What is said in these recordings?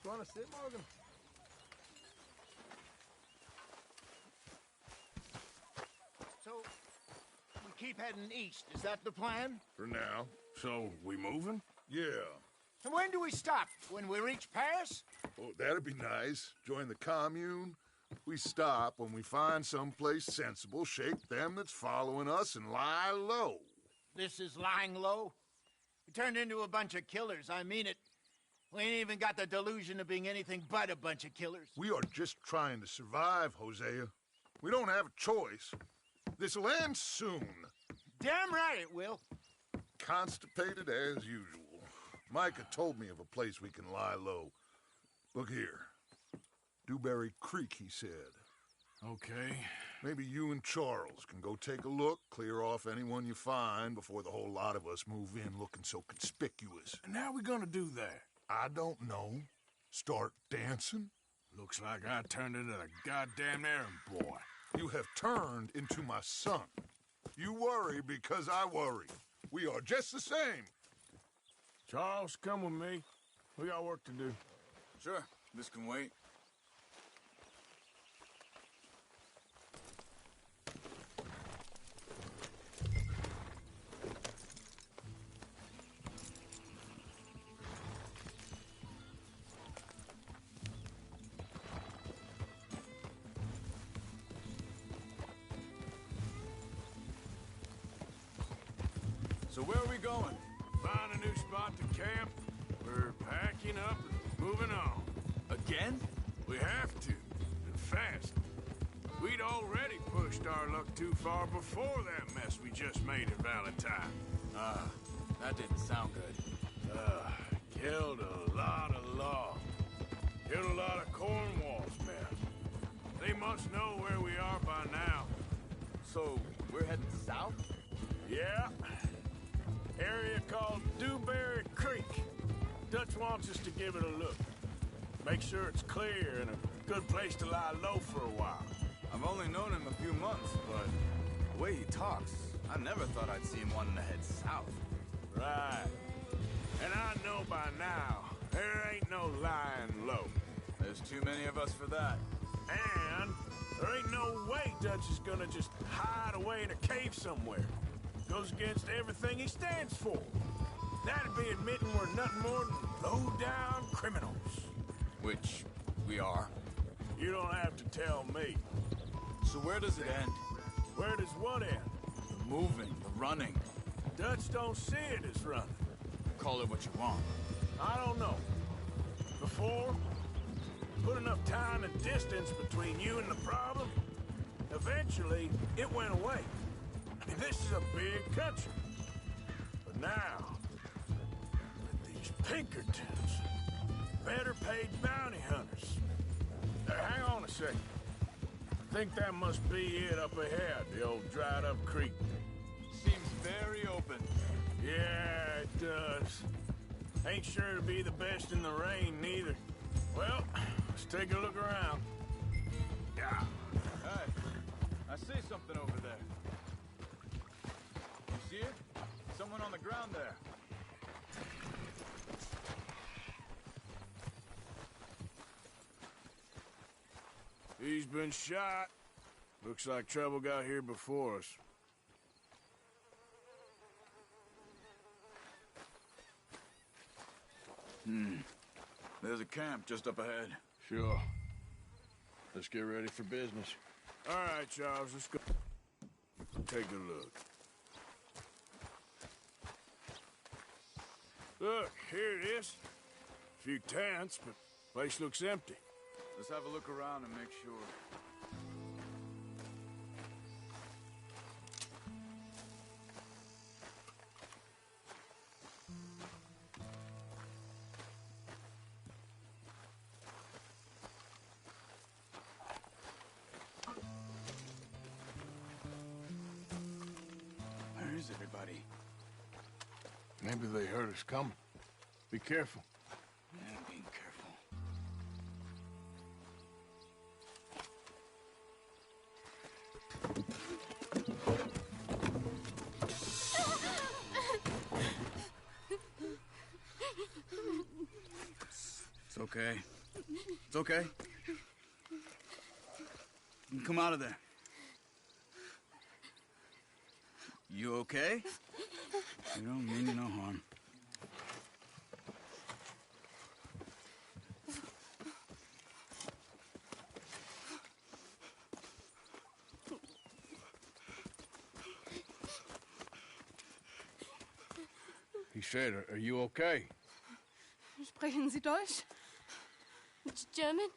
want to sit, Morgan? So, we keep heading east. Is that the plan? For now. So, we moving? Yeah. And when do we stop? When we reach Paris? Oh, that'd be nice. Join the commune. We stop when we find someplace sensible, shake them that's following us, and lie low. This is lying low? We turned into a bunch of killers, I mean it. We ain't even got the delusion of being anything but a bunch of killers. We are just trying to survive, Hosea. We don't have a choice. This'll end soon. Damn right it will. Constipated as usual. Micah told me of a place we can lie low. Look here. Dewberry Creek, he said. Okay. Maybe you and Charles can go take a look, clear off anyone you find before the whole lot of us move in looking so conspicuous. And how we gonna do that? I don't know. Start dancing? Looks like I turned into the goddamn errand boy. You have turned into my son. You worry because I worry. We are just the same. Charles, come with me. We got work to do. Sure, this can wait. So where are we going? Find a new spot to camp. We're packing up and moving on. Again? We have to, and fast. We'd already pushed our luck too far before that mess we just made at Valentine. That didn't sound good. Killed a lot of logs. Killed a lot of Cornwall's men. They must know where we are by now. So, we're heading south? Yeah. Area called Dewberry Creek. Dutch wants us to give it a look. Make sure it's clear and a good place to lie low for a while. I've only known him a few months, but the way he talks, I never thought I'd see him wanting to head south. Right. And I know by now, there ain't no lying low. There's too many of us for that. And there ain't no way Dutch is gonna just hide away in a cave somewhere. Goes against everything he stands for. That'd be admitting we're nothing more than low-down criminals. Which we are. You don't have to tell me. So where does it end? Where does what end? The moving, the running. Dutch don't see it as running. Call it what you want. I don't know. Before, put enough time and distance between you and the problem, eventually it went away. I mean, this is a big country. But now, with these Pinkertons, better paid bounty hunters. Hang on a second. I think that must be it up ahead, the old dried up creek. Seems very open. Yeah, it does. Ain't sure to be the best in the rain, neither. Well, let's take a look around. Yeah. Hey, I see something over there. You see it? Someone on the ground there. He's been shot. Looks like trouble got here before us. There's a camp just up ahead. Sure. Let's get ready for business. All right, Charles, let's go. Take a look. Look, here it is. A few tents, but place looks empty. Let's have a look around and make sure. Where is everybody? Maybe they heard us coming. Be careful. Yeah, I'm being careful. It's okay. It's okay. You come out of there. You okay? You don't mean you no harm. He said, are you okay? Sprechen Sie Deutsch? German?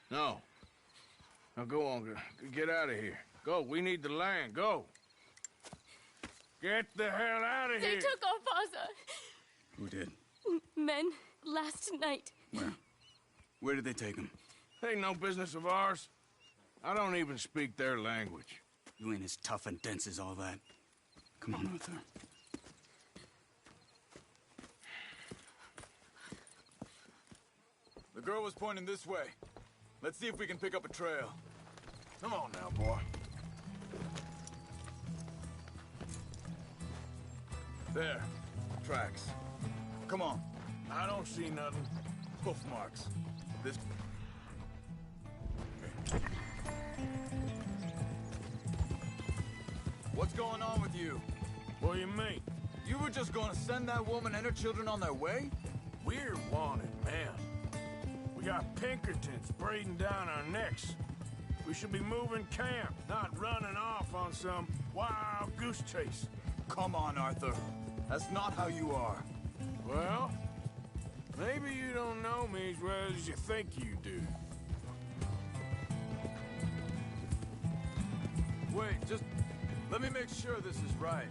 No. Now go on, get out of here. Go, we need the land, go. Get the hell out of They here. took our father. Who did? Men, last night. Where? Where did they take him? Ain't no business of ours. I don't even speak their language. You ain't as tough and dense as all that. Come on, Arthur. The girl was pointing this way. Let's see if we can pick up a trail. Come on now, boy. There. Tracks. Come on. I don't see nothing. Hoof marks. This... What's going on with you? What do you mean? You were just gonna send that woman and her children on their way? We're wanted, man. We got Pinkertons breathing down our necks. We should be moving camp, not running off on some wild goose chase. Come on, Arthur. That's not how you are. Well, maybe you don't know me as well as you think you do. Wait, just... let me make sure this is right.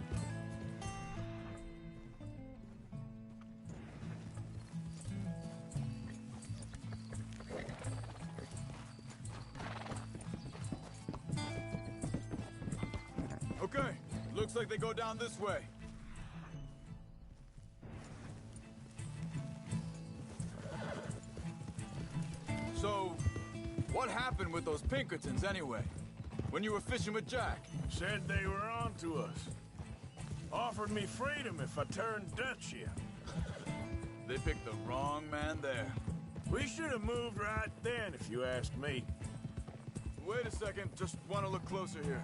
Okay, looks like they go down this way. So, what happened with those Pinkertons anyway? When you were fishing with Jack? Said they were on to us. Offered me freedom if I turned Dutch yet. They picked the wrong man there. We should have moved right then, if you ask me. Wait a second, just want to look closer here.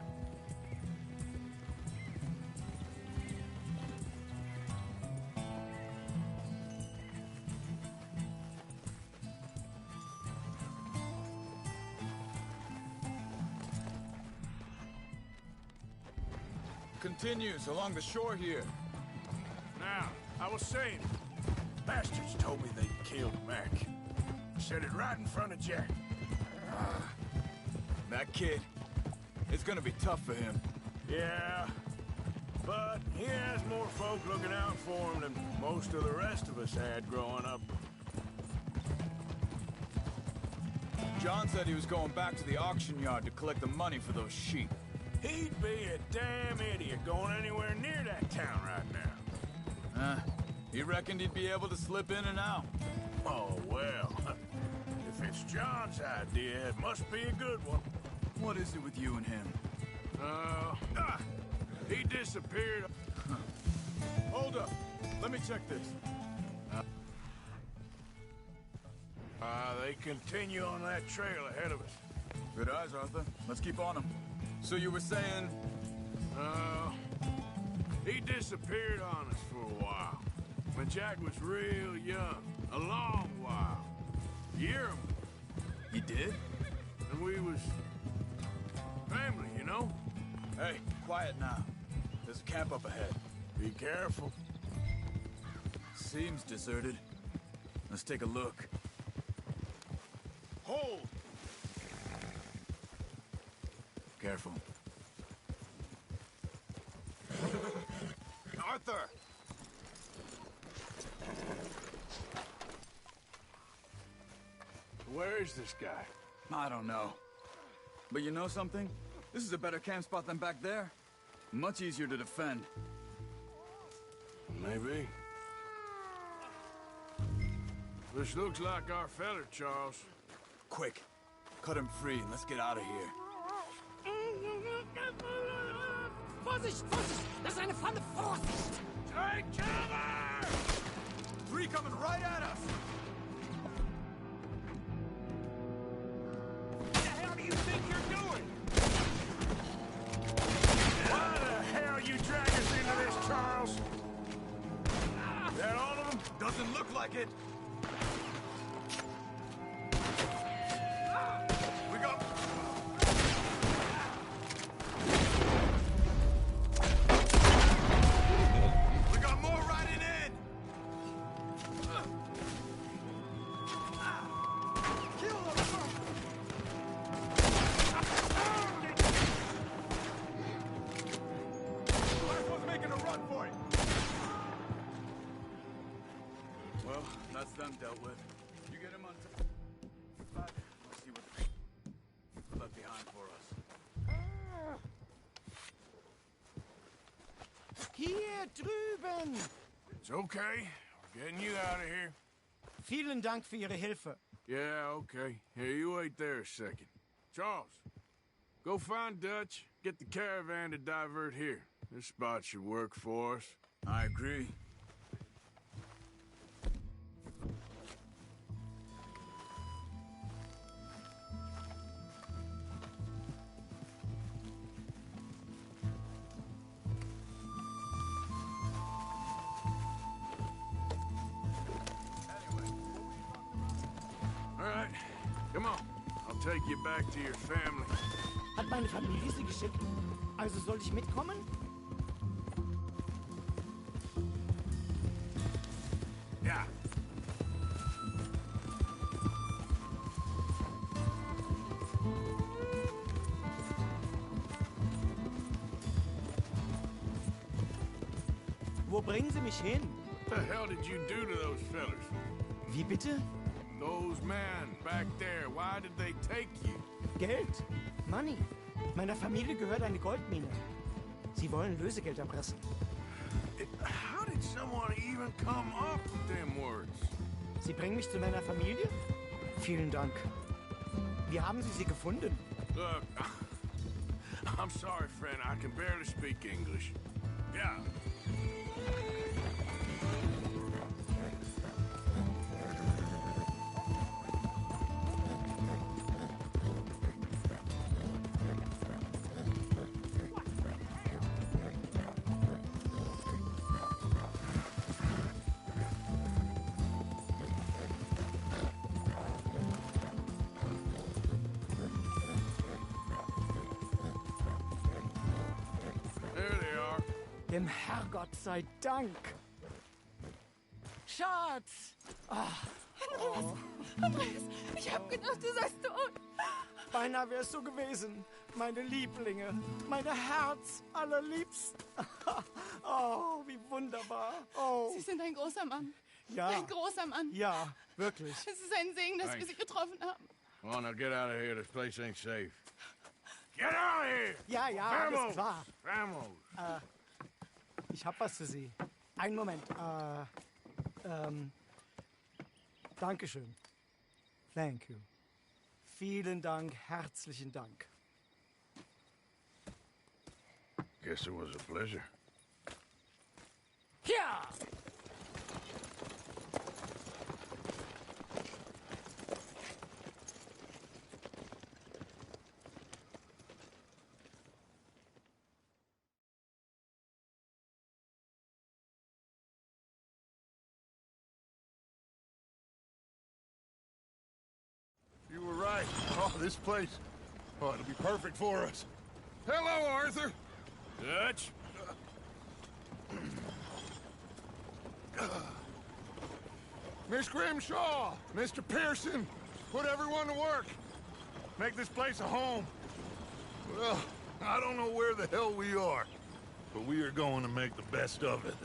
Continues along the shore here. Now, I was saying, bastards told me they killed Mac. Said it right in front of Jack. That kid, it's gonna be tough for him. Yeah, but he has more folk looking out for him than most of the rest of us had growing up. John said he was going back to the auction yard to collect the money for those sheep. He'd be a damn idiot going anywhere near that town right now. He reckoned he'd be able to slip in and out. Oh, well. If it's John's idea, it must be a good one. What is it with you and him? He disappeared. Hold up. Let me check this. They continue on that trail ahead of us. Good eyes, Arthur. Let's keep on him. So you were saying... He disappeared on us for a while. When Jack was real young. A long while. A year or more. He did? And we was... family, you know? Hey, quiet now. There's a camp up ahead. Be careful. Seems deserted. Let's take a look. Hold! Careful. Arthur! Where is this guy? I don't know. But you know something? This is a better camp spot than back there. Much easier to defend. Maybe. This looks like our feller, Charles. Quick, cut him free and let's get out of here. Vorsicht, Vorsicht! Das ist eine Falle! Vorsicht! Take cover! 3 coming right at us! Doesn't look like it. We got... We got more riding in! Kill them! Last one's making a run for it! Well, that's them dealt with. You get him on top. Let's see what they left behind for us. Hier drüben! It's okay. We're getting you out of here. Vielen Dank für Ihre Hilfe. Yeah, okay. Here, you wait there a second. Charles, go find Dutch. Get the caravan to divert here. This spot should work for us. I agree. All right, come on. I'll take you back to your family. Hat meine Familie Sie geschickt? Also soll ich mitkommen? Ja. Wo bringen Sie mich hin? What the hell did you do to those fellas? Wie bitte? Those men back there, why did they take you? Geld. Money. Meiner Familie gehört eine Goldmine. Sie wollen Lösegeld erpressen. How did someone even come up with them words? Sie bringen mich zu meiner Familie? Vielen Dank. Wie haben Sie sie gefunden? Look, I'm sorry, friend. I can barely speak English. Yeah. There they are. Dem Herrgott sei Dank. Schatz! Andreas, ich hab gedacht, du seist tot. Beinahe wär's so gewesen. Meine Lieblinge, meine Herz allerliebsten. Oh, wie wunderbar. Oh, Sie sind ein großer Mann. ja. Ein großer Mann. Ja, wirklich. Es ist ein Segen, dass wir Sie getroffen haben. Come on, now get out of here. This place ain't safe. Get out of here! Ja, ja, alles klar. Vamos! Ich hab was für Sie. Einen Moment. Dankeschön. Thank you. Vielen Dank, herzlichen Dank. Guess it was a pleasure. Ja! You were right. Oh, this place. Oh, it'll be perfect for us. Hello, Arthur. Dutch? Miss Grimshaw, Mr. Pearson, put everyone to work. Make this place a home. Well, I don't know where the hell we are, but we are going to make the best of it.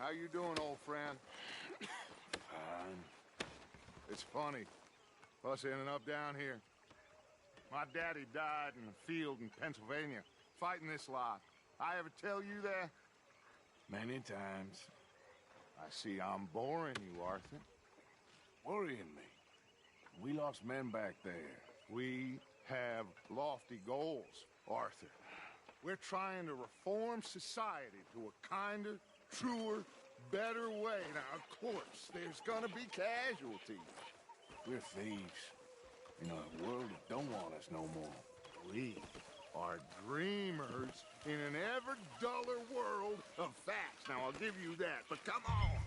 How you doing, old friend? Fine. It's funny, us ending up down here. My daddy died in the field in Pennsylvania, fighting this lot. I ever tell you that? Many times. I see I'm boring you, Arthur. Worrying me. We lost men back there. We have lofty goals, Arthur. We're trying to reform society to a kinder, truer, better way. Now, of course, there's gonna be casualties. We're thieves. In a world that don't want us no more. We are dreamers in an ever duller world of facts. Now, I'll give you that, but come on.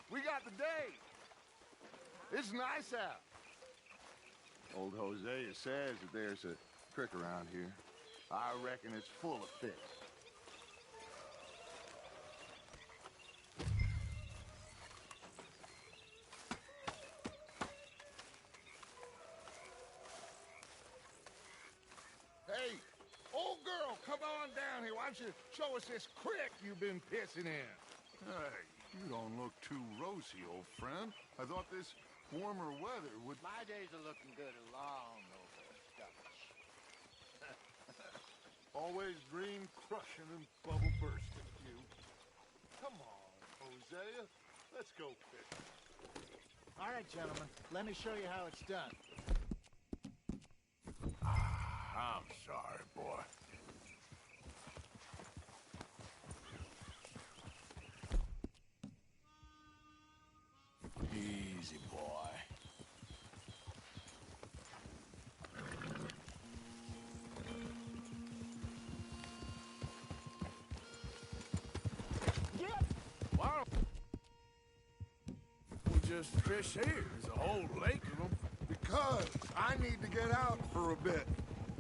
We got the day. It's nice out. Old Hosea says that there's a creek around here. I reckon it's full of fish. Hey, old girl, come on down here. Why don't you show us this creek you've been pissing in? Hey, you don't look too rosy, old friend. I thought this warmer weather would... My days are looking good along over Scotch. Always dream crushing and bubble bursting, you. Come on, Hosea. Let's go fishing. All right, gentlemen. Let me show you how it's done. I'm sorry, boy. Easy, boy. Why don't we just fish here? There's a whole lake of them. Because I need to get out for a bit.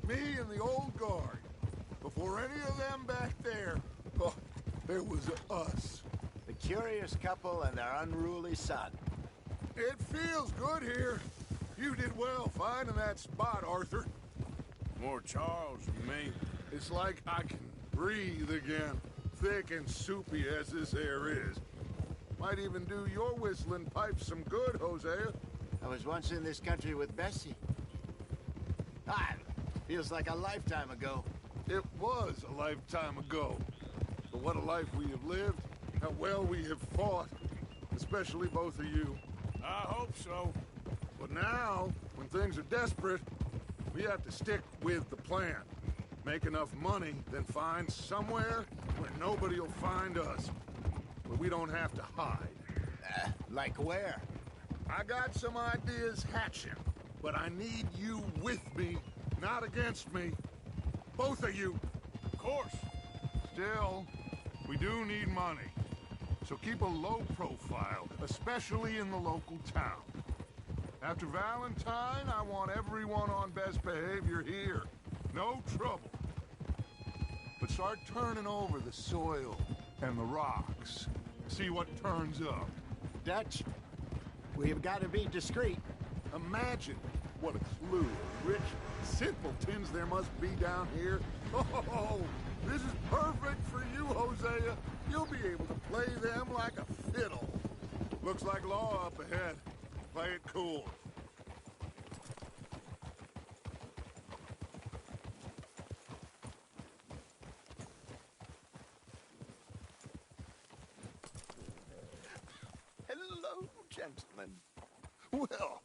Me and the old guard. Before any of them back there, oh, there was us. The curious couple and their unruly son. It feels good here. You did well finding that spot, Arthur. More Charles than me. It's like I can breathe again, thick and soupy as this air is. Might even do your whistling pipes some good, Hosea. I was once in this country with Bessie. Ah, feels like a lifetime ago. It was a lifetime ago. But what a life we have lived, how well we have fought, especially both of you. I hope so. But now, when things are desperate, we have to stick with the plan. Make enough money, then find somewhere where nobody will find us. Where we don't have to hide. Like where? I got some ideas hatching, but I need you with me, not against me. Both of you. Of course. Still, we do need money. So keep a low profile, especially in the local town. After Valentine, I want everyone on best behavior here. No trouble. But start turning over the soil and the rocks. See what turns up. Dutch, we've got to be discreet. Imagine what a slew of rich simpletons there must be down here. Oh, this is perfect for you, Hosea. You'll be able to play them like a fiddle. Looks like law up ahead. Play it cool. Hello, gentlemen. Well,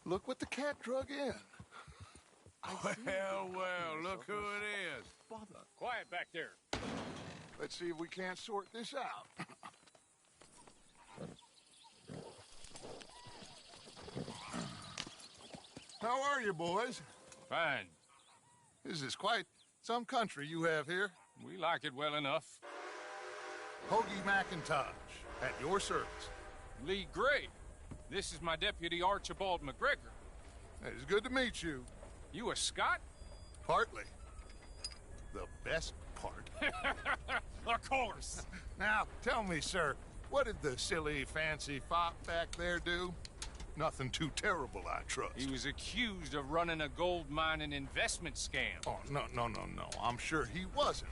look what the cat drug in. Well, look who it is. Bother. Quiet back there. Let's see if we can't sort this out. How are you, boys? Fine. This is quite some country you have here. We like it well enough. Hoagie McIntosh, at your service. Lee Gray. This is my deputy Archibald McGregor. It's good to meet you. You a Scot? Partly. The best part. Of course. Now, tell me, sir, what did the silly, fancy fop back there do? Nothing too terrible, I trust. He was accused of running a gold mining investment scam. Oh, no. I'm sure he wasn't.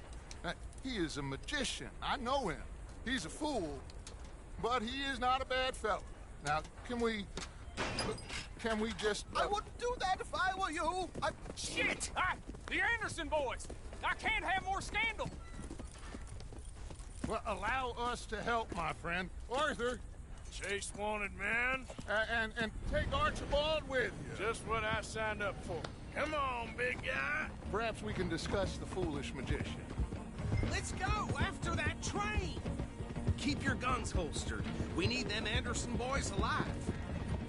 He is a magician. I know him. He's a fool, but he is not a bad fellow. Now, can we just... I wouldn't do that if I were you. Shit! The Anderson boys! I can't have more scandal! Well, allow us to help, my friend. Arthur, Chase wanted man. and take Archibald with you. Just what I signed up for. Come on, big guy. Perhaps we can discuss the foolish magician. Let's go after that train. Keep your guns holstered. We need them Anderson boys alive.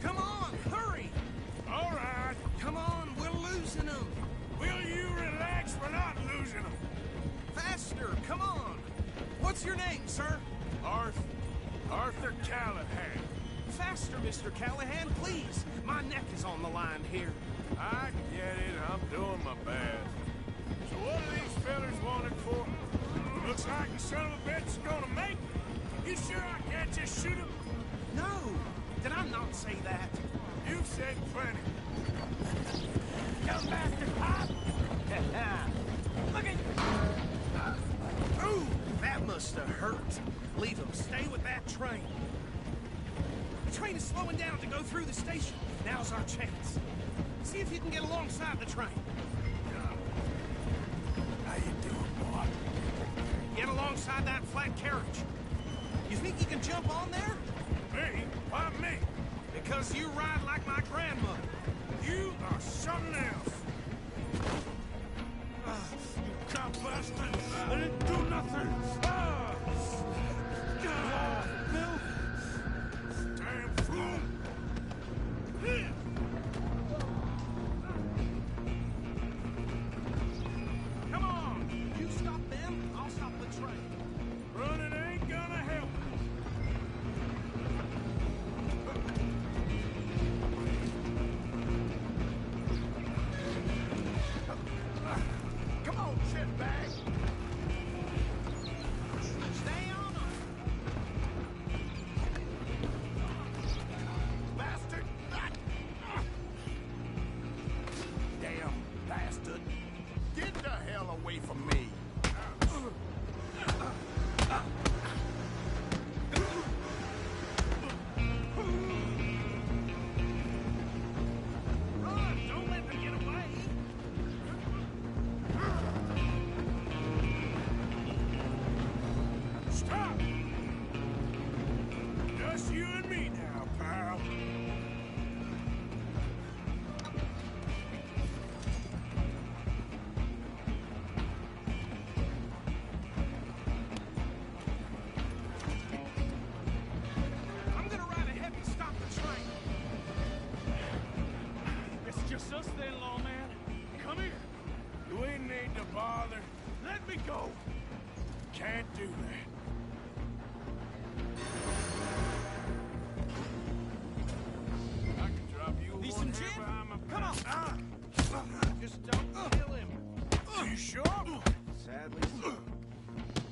Come on, hurry. All right. Come on, we're losing them. Will you relax? We're not losing them. Faster, come on. What's your name, sir? Arthur Callahan. Faster, Mr. Callahan, please. My neck is on the line here. I get it. I'm doing my best. So what are these fellas wanted for? Looks like the son of a bitch is gonna make it. You sure I can't just shoot him? No, did I not say that? You've said plenty. You bastard, Pop! Look at... Ooh, that must have hurt. Leave him. Stay with that train. The train is slowing down to go through the station. Now's our chance. See if you can get alongside the train. How you doing, boy? Get alongside that flat carriage. You think you can jump on there? Me? Why me? Because you ride like my grandmother. You are something else. You cop bastard! I didn't do nothing! Bill! Damn fool! Come on! You stop them, I'll stop the train. Running ain't gonna help. Come on, shitbag! Stay on them! Bastard! Damn bastard! Get the hell away from me! Run! Don't let them get away! Stop! Just you and me now, pal. I'm gonna ride ahead and stop the train. It's just us then, lawman. Come here. You ain't need to bother. Let me go. Can't do that. I can drop you Need one some here gin? behind my Come on. back. Just don't kill him. You sure? Sadly, so.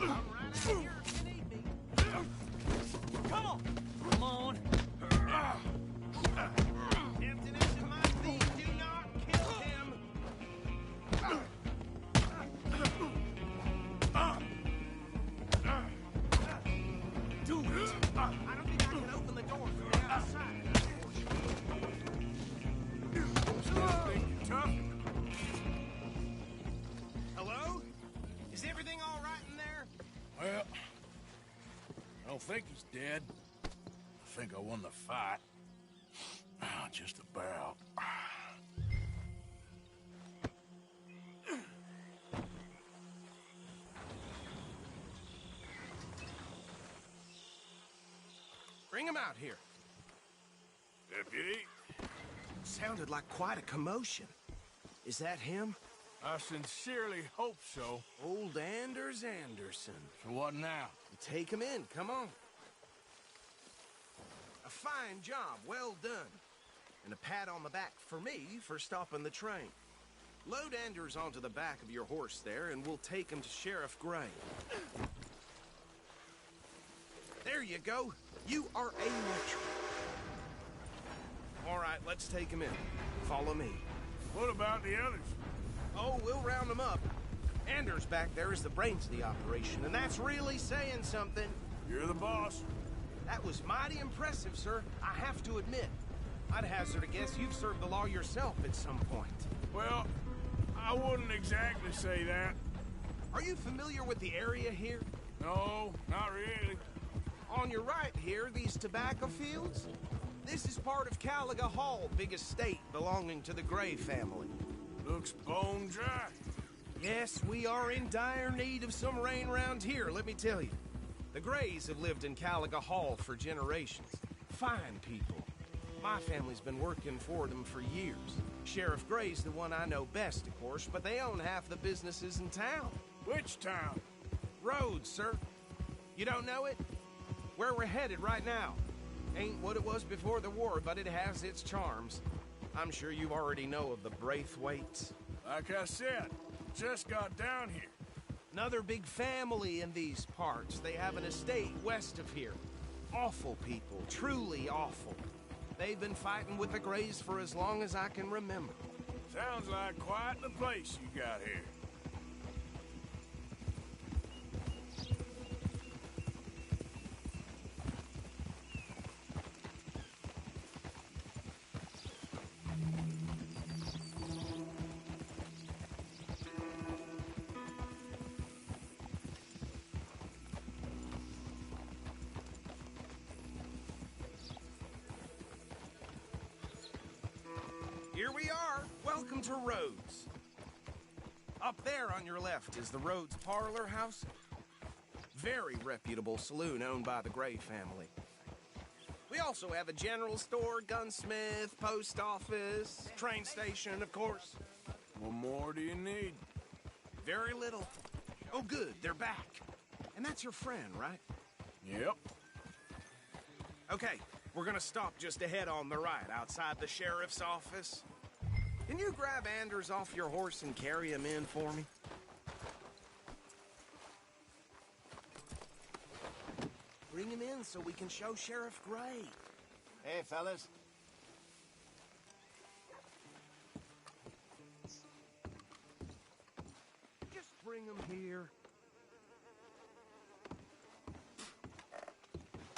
I'm right out here if you need me. Come on. Come on. Emptiness in my feet. Do not kill him. Do it. I don't think I can open the door from the outside. Think you're tough? Hello? Is everything all right in there? Well, I don't think he's dead. I think I won the fight. Just about. Bring him out here. Deputy, Sounded like quite a commotion. Is that him? I sincerely hope so. Old Anders Anderson. So what now? Take him in, come on. A fine job, well done. And a pat on the back for me for stopping the train. Load Anders onto the back of your horse there, and we'll take him to Sheriff Gray. There you go. You are a neutral. All right, let's take him in. Follow me. What about the others? Oh, we'll round them up. Anders back there is the brains of the operation, and that's really saying something. You're the boss. That was mighty impressive, sir. I have to admit. I'd hazard a guess you've served the law yourself at some point. Well, I wouldn't exactly say that. Are you familiar with the area here? No, not really. On your right here, these tobacco fields? This is part of Caliga Hall, big estate belonging to the Gray family. Looks bone dry. Yes, we are in dire need of some rain around here, let me tell you. The Grays have lived in Caliga Hall for generations. Fine people. My family's been working for them for years. Sheriff Gray's the one I know best, of course, but they own half the businesses in town. Which town? Rhodes, sir. You don't know it? Where we're headed right now. Ain't what it was before the war, but it has its charms. I'm sure you already know of the Braithwaites. Like I said, just got down here. Another big family in these parts. They have an estate west of here. Awful people, truly awful. They've been fighting with the Grays for as long as I can remember. Sounds like quite the place you got here. Here we are. Welcome to Rhodes. Up there on your left is the Rhodes Parlor House. Very reputable saloon owned by the Gray family. We also have a general store, gunsmith, post office, train station, of course. What more do you need? Very little. Oh, good, they're back. And that's your friend, right? Yep. Okay, we're gonna stop just ahead on the right, outside the sheriff's office. Can you grab Anders off your horse and carry him in for me? Bring him in so we can show Sheriff Gray. Hey, fellas. Just bring him here.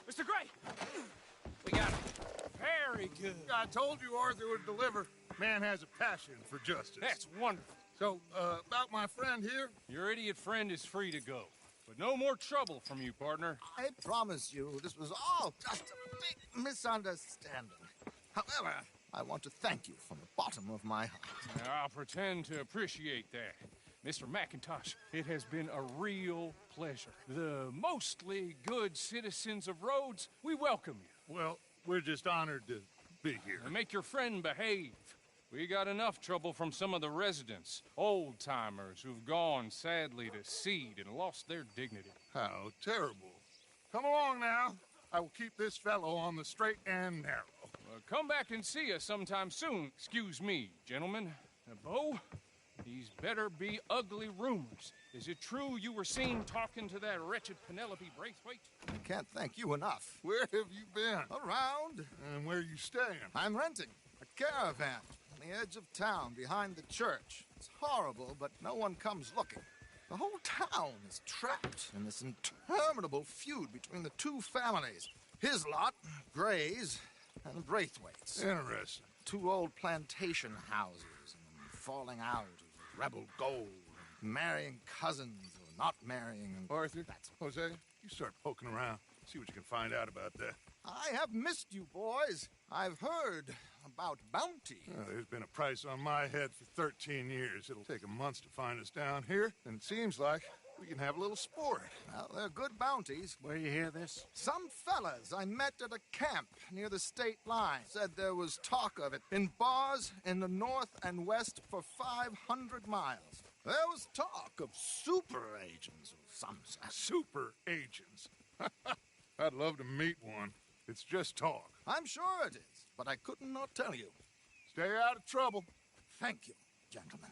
Mr. Gray! We got him. Very good. I told you Arthur would deliver. Man has a passion for justice. That's wonderful. So, about my friend here? Your idiot friend is free to go. But no more trouble from you, partner. I promise you, this was all just a big misunderstanding. However, I want to thank you from the bottom of my heart. I'll pretend to appreciate that. Mr. McIntosh, it has been a real pleasure. The mostly good citizens of Rhodes, we welcome you. Well, we're just honored to be here. And make your friend behave. We got enough trouble from some of the residents, old-timers who've gone, sadly, to seed and lost their dignity. How terrible. Come along now. I will keep this fellow on the straight and narrow. Come back and see us sometime soon. Excuse me, gentlemen. Bo, these better be ugly rumors. Is it true you were seen talking to that wretched Penelope Braithwaite? I can't thank you enough. Where have you been? Around. And where are you staying? I'm renting a caravan on the edge of town behind the church. It's horrible, but no one comes looking. The whole town is trapped in this interminable feud between the two families. His lot, Gray's, and the Braithwaites. Interesting. Two old plantation houses and falling out of rebel gold. Marrying cousins or not marrying. And Arthur, Jose, you start poking around. See what you can find out about that. I have missed you, boys. I've heard about bounty. There's been a price on my head for 13 years. It'll take a month to find us down here, and it seems like we can have a little sport. Well, they're good bounties. Where you hear this? Some fellas I met at a camp near the state line said there was talk of it in bars in the north and west for 500 miles. There was talk of super agents of some sort. Super agents. I'd love to meet one. It's just talk. I'm sure it is, but I couldn't not tell you. Stay out of trouble. Thank you, gentlemen.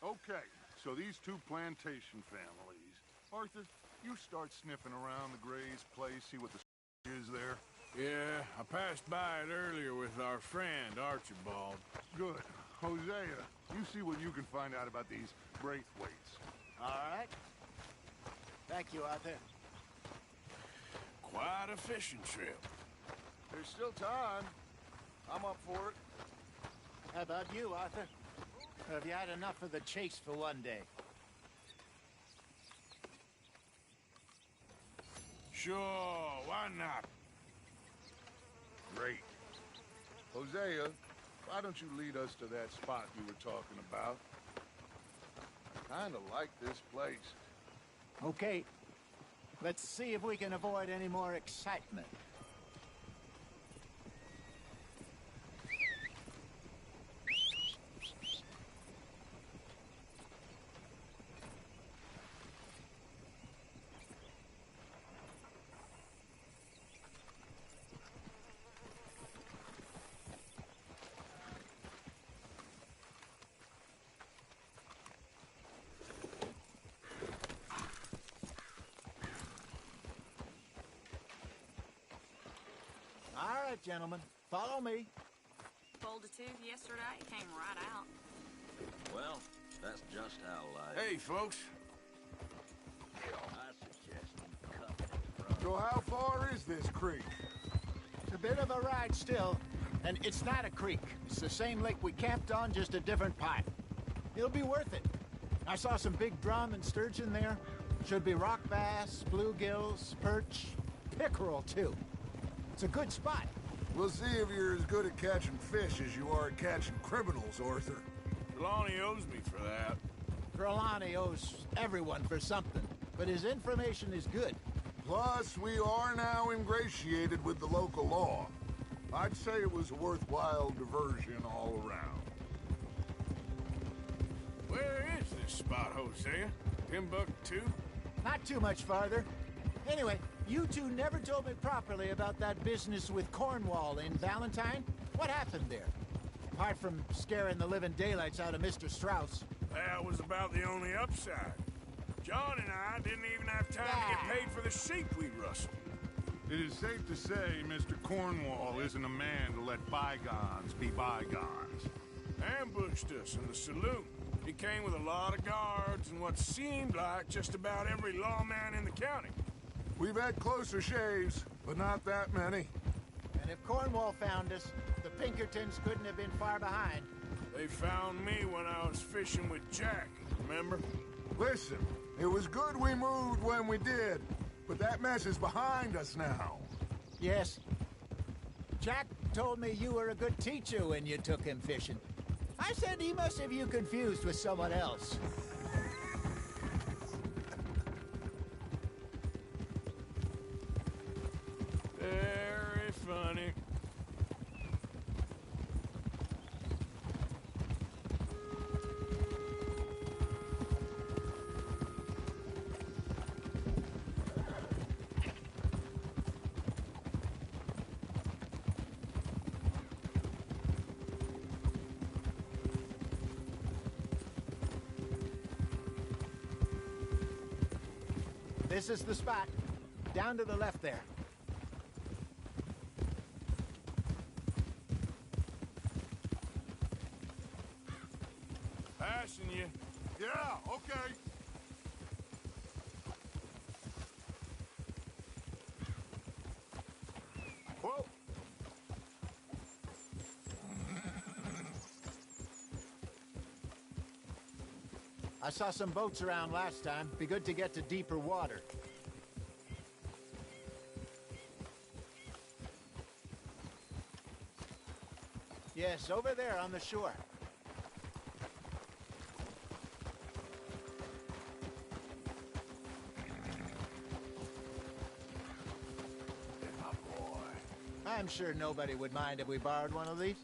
Okay, so these two plantation families. Arthur, you start sniffing around the Gray's place, see what the is there. Yeah, I passed by it earlier with our friend, Archibald. Good. Hosea, you see what you can find out about these Braithwaites. All right. Thank you, Arthur. Quite a fishing trip. There's still time. I'm up for it. How about you, Arthur? Or have you had enough of the chase for one day? Sure, why not? Great. Hosea, why don't you lead us to that spot you were talking about? I kinda like this place. Okay. Let's see if we can avoid any more excitement. All right, gentlemen, follow me. Pulled a tooth yesterday, came right out. Well, that's just how life... Hey, folks. I suggest you cut it from... So how far is this creek? It's a bit of a ride still, and it's not a creek. It's the same lake we camped on, just a different part. It'll be worth it. I saw some big drum and sturgeon there. Should be rock bass, bluegills, perch, pickerel, too. It's a good spot. We'll see if you're as good at catching fish as you are at catching criminals, Arthur. Trelawney owes me for that. Trelawney owes everyone for something, but his information is good. Plus, we are now ingratiated with the local law. I'd say it was a worthwhile diversion all around. Where is this spot, Hosea? Timbuktu? Not too much farther. Anyway, you two never told me properly about that business with Cornwall in Valentine. What happened there? Apart from scaring the living daylights out of Mr. Strauss. That was about the only upside. John and I didn't even have time to get paid for the sheep we rustled. It is safe to say Mr. Cornwall isn't a man to let bygones be bygones. Ambushed us in the saloon. He came with a lot of guards and what seemed like just about every lawman in the county. We've had closer shaves, but not that many. And if Cornwall found us, the Pinkertons couldn't have been far behind. They found me when I was fishing with Jack, remember? Listen, it was good we moved when we did, but that mess is behind us now. Yes. Jack told me you were a good teacher when you took him fishing. I said he must have you confused with someone else. Very funny. This is the spot. Down to the left there. Passing you. Yeah, okay. Whoa. I saw some boats around last time. Be good to get to deeper water. Yes, over there on the shore. I'm sure nobody would mind if we borrowed one of these.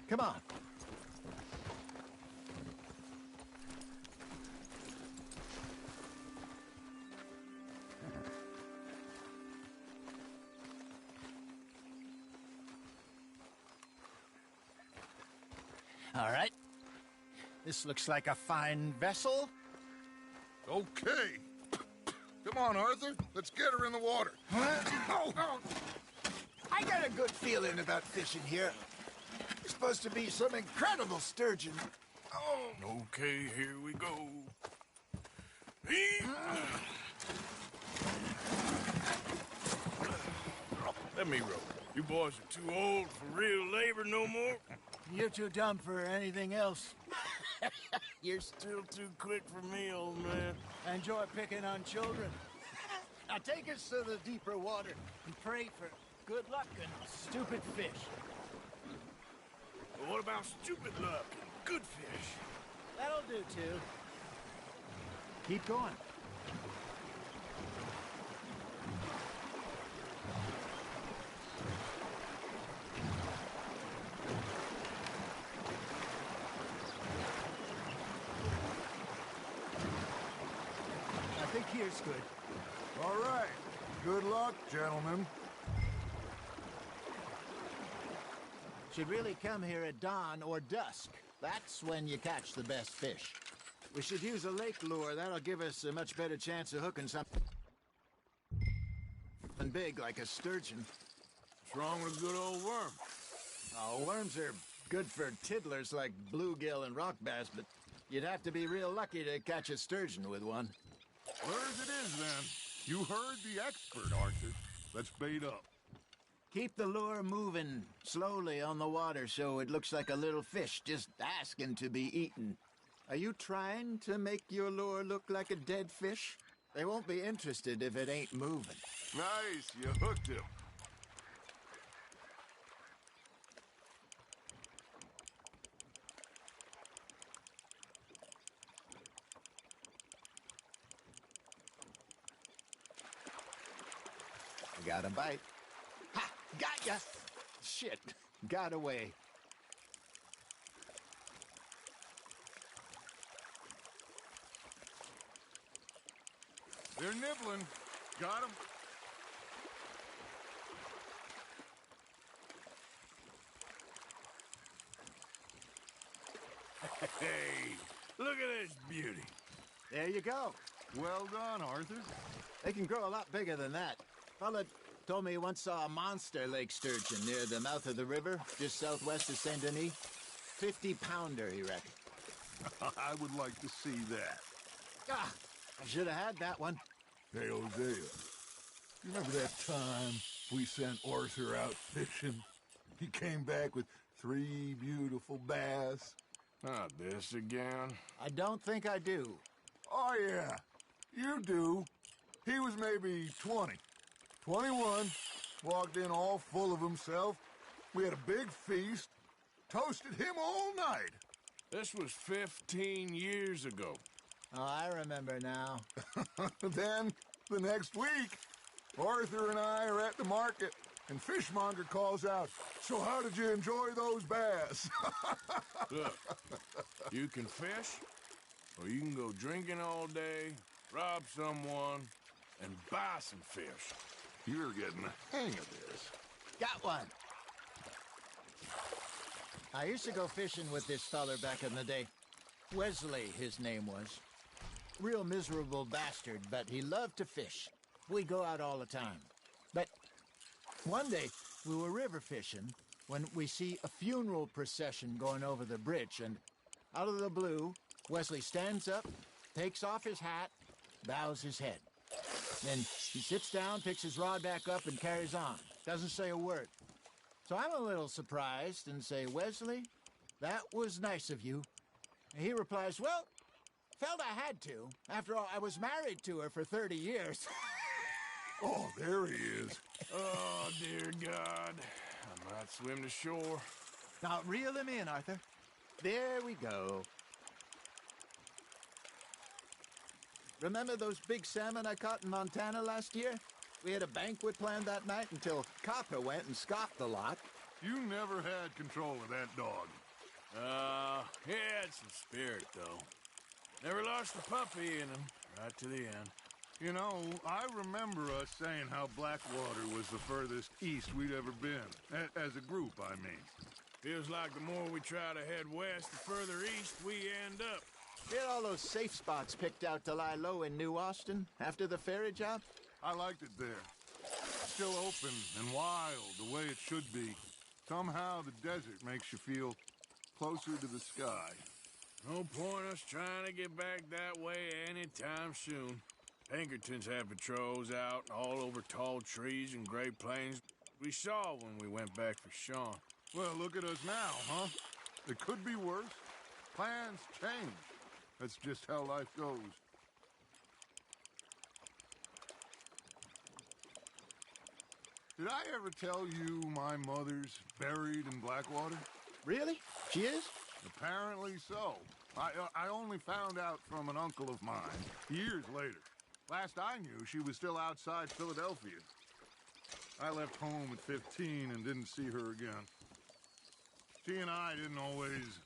Come on. All right. This looks like a fine vessel. Okay. Come on, Arthur. Let's get her in the water. I I got a good feeling about fishing here. There's supposed to be some incredible sturgeon. Oh. Okay, here we go. Let me row. You boys are too old for real labor no more. You're too dumb for anything else. You're still too quick for me, old man. Enjoy picking on children. Now take us to the deeper water and pray for good luck and stupid fish. But what about stupid luck and good fish? That'll do, too. Keep going. I think here's good. All right. Good luck, gentlemen. Should really come here at dawn or dusk. That's when you catch the best fish. We should use a lake lure. That'll give us a much better chance of hooking something big like a sturgeon. What's wrong with a good old worm? Oh, worms are good for tiddlers like bluegill and rock bass, but you'd have to be real lucky to catch a sturgeon with one. Where's it is, then? You heard the expert, Arthur. Let's bait up. Keep the lure moving slowly on the water so it looks like a little fish just asking to be eaten. Are you trying to make your lure look like a dead fish? They won't be interested if it ain't moving. Nice, you hooked him. I got a bite. Ha! Got ya! Shit, got away. They're nibbling. Got him. Hey, look at this beauty. There you go. Well done, Arthur. They can grow a lot bigger than that. Fella told me he once saw a monster lake sturgeon near the mouth of the river, just southwest of Saint Denis. 50-pounder, he reckoned. I would like to see that. Ah, I should have had that one. Hey, Hosea, you remember that time we sent Arthur out fishing? He came back with 3 beautiful bass. Not this again. I don't think I do. Oh, yeah, you do. He was maybe 20, 21, walked in all full of himself. We had a big feast, toasted him all night. This was 15 years ago. Oh, I remember now. Then, the next week, Arthur and I are at the market, and Fishmonger calls out, "So how did you enjoy those bass?" Look, you can fish, or you can go drinking all day, rob someone, and buy some fish. You're getting the hang of this. Got one. I used to go fishing with this feller back in the day. Wesley, his name was. Real miserable bastard, but he loved to fish. We go out all the time. But one day, we were river fishing when we see a funeral procession going over the bridge, and out of the blue, Wesley stands up, takes off his hat, bows his head. Then he sits down, picks his rod back up, and carries on. Doesn't say a word. So I'm a little surprised and say, "Wesley, that was nice of you." And he replies, "Well, felt I had to. After all, I was married to her for 30 years. Oh, there he is. Oh, dear God. I might swim to shore. Now, reel him in, Arthur. There we go. Remember those big salmon I caught in Montana last year? We had a banquet planned that night until Copper went and scoffed the lot. You never had control of that dog. He had some spirit, though. Never lost a puppy in him, right to the end. You know, I remember us saying how Blackwater was the furthest east we'd ever been. As a group, I mean. Feels like the more we try to head west, the further east we end up. Get all those safe spots picked out to lie low in New Austin after the ferry job? I liked it there. still open and wild the way it should be. Somehow the desert makes you feel closer to the sky. No point us trying to get back that way anytime soon. Pinkertons had patrols out all over tall trees and Great Plains. We saw when we went back for Sean. Well, look at us now, huh? It could be worse. Plans change. That's just how life goes. Did I ever tell you my mother's buried in Blackwater? Really? She is? Apparently so. I only found out from an uncle of mine years later. Last I knew, she was still outside Philadelphia. I left home at 15 and didn't see her again. She and I didn't always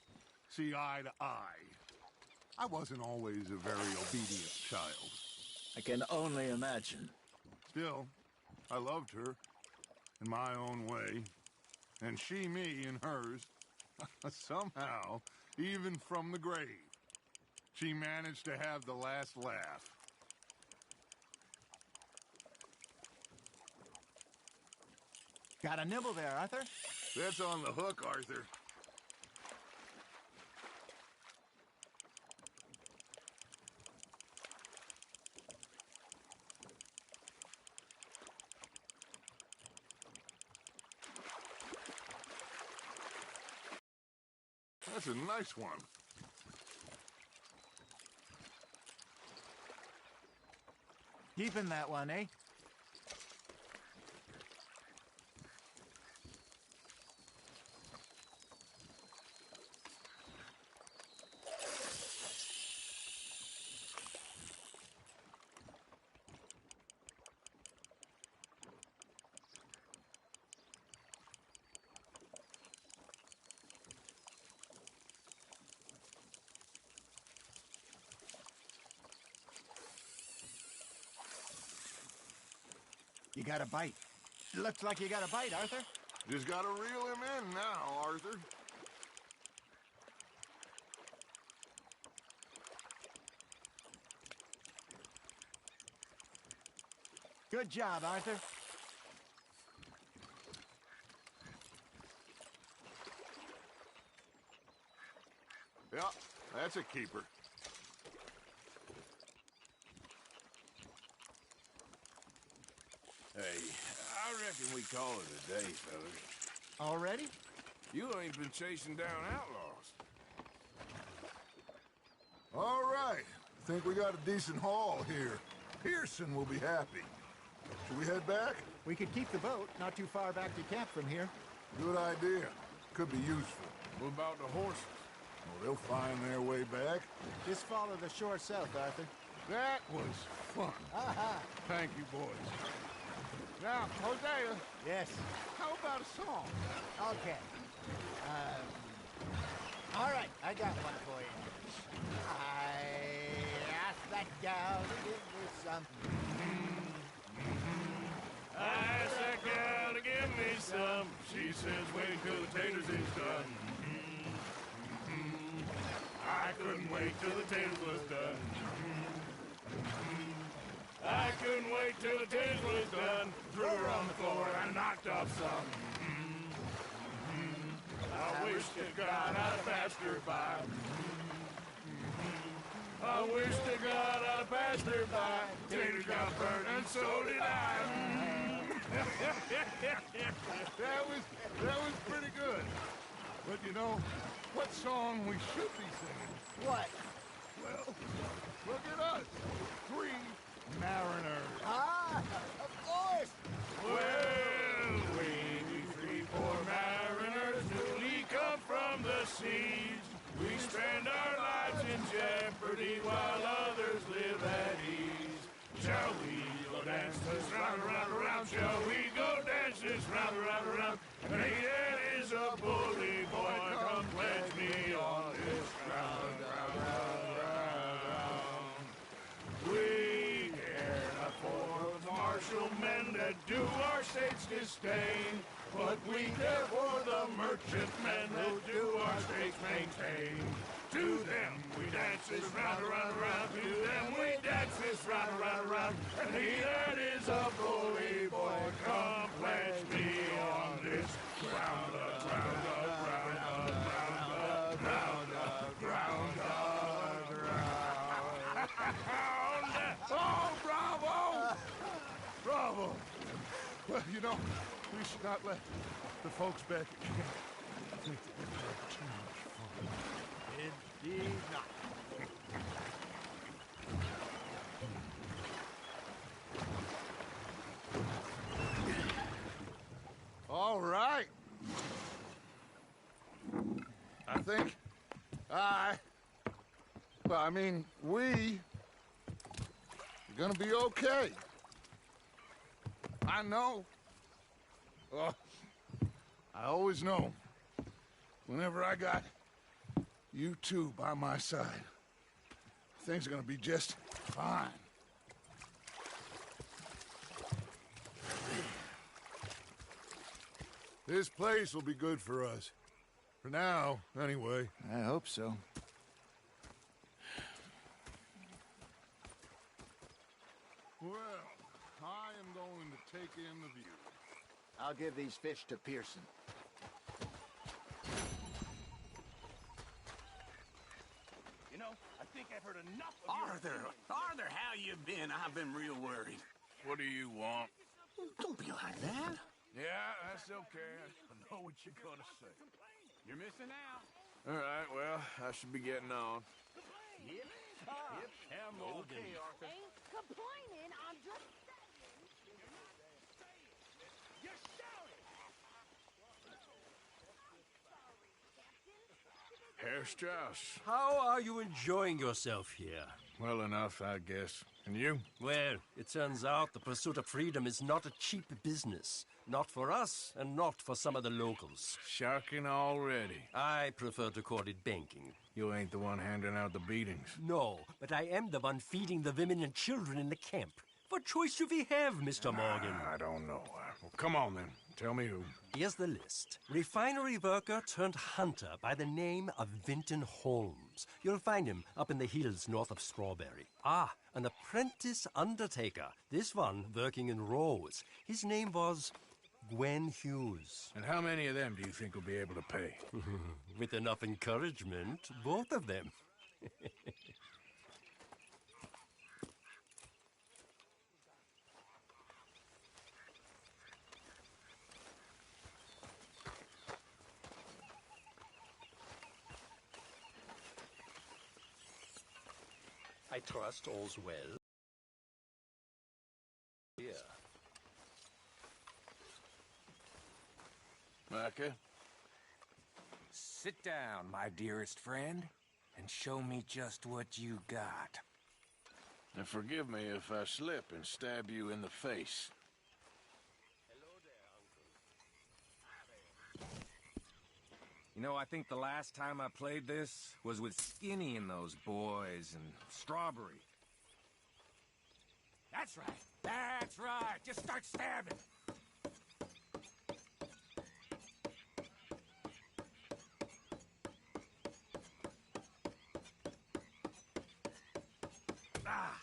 see eye to eye. I wasn't always a very obedient child. I can only imagine. Still, I loved her in my own way, and she me in hers. Somehow, even from the grave, she managed to have the last laugh. Got a nibble there, Arthur? That's on the hook, Arthur. That's a nice one. Keeping that one, eh? You got a bite. Looks like you got a bite, Arthur. Just gotta reel him in now, Arthur. Good job, Arthur. Yeah, that's a keeper. Hey, I reckon we call it a day, fellas. Already? You ain't been chasing down outlaws. All right. Think we got a decent haul here. Pearson will be happy. Should we head back? We could keep the boat not too far back to camp from here. Good idea. Could be useful. What about the horses? Well, they'll find their way back. Just follow the shore south, Arthur. That was fun. Aha! Thank you, boys. Now, Hosea. Yes. How about a song? Okay. All right, I got one for you. I asked that gal to give me some. I asked that gal to give me some. She says, wait till the taters is done. I couldn't wait till the taters was done. I couldn't wait till the taters was done. Threw her on the floor and knocked off some. I wish to God I'd passed her by. I wish to God I'd passed her by. Taters got burned and so did I. That was pretty good. But you know, what song we should be singing? What? Well, look at us. 3 mariners. Ah, of course. Well, we 3 poor mariners newly come from the seas. We spend our lives in jeopardy while others live at ease. Shall we go dance this round, around, around? Shall we go dance this round, around, around? Nathan is a bully boy, come pledge me on this ground, round, round, round, round. We care not for the martial men that do our state's disdain, but we care for the merchant men who do our state's maintain. To them we dance this round, around, around. To them we dance this round, around, around. And he that is a bully boy, come pledge me on this ground up, ground up, ground up, ground up, ground up, ground up. Oh, bravo! Bravo! Well, you know, we should not let the folks back at camp think that we've had too much fun. Indeed not. All right. I think we are gonna be okay. I know. I always know. Whenever I got you two by my side, things are gonna be just fine. This place will be good for us. For now, anyway. I hope so. Well, I am going to take in the view. I'll give these fish to Pearson. You know, I think I've heard enough of Arthur, how you been? I've been real worried. What do you want? Don't be like that. Yeah, that's okay. I know what you're gonna say. You're missing out. All right, well, I should be getting on. Yep. I'm okay, Arthur. Ain't complaining, I'm just saying. You're shouting! Herr Strauss. How are you enjoying yourself here? Well enough, I guess. And you? Well, it turns out the pursuit of freedom is not a cheap business. Not for us, and not for some of the locals. Sharking already. I prefer to call it banking. You ain't the one handing out the beatings. No, but I am the one feeding the women and children in the camp. What choice do we have, Mr. Morgan? I don't know. Well, come on, then. Tell me who. Here's the list. Refinery worker turned hunter by the name of Vinton Holmes. You'll find him up in the hills north of Strawberry. Ah, an apprentice undertaker. This one working in Rose. His name was Gwen Hughes. And how many of them do you think will be able to pay? With enough encouragement, both of them. I trust all's well. Here. Micah? Sit down, my dearest friend, and show me just what you got. And forgive me if I slip and stab you in the face. You know, I think the last time I played this was with Skinny and those boys and Strawberry. That's right. That's right. Just start stabbing. Ah!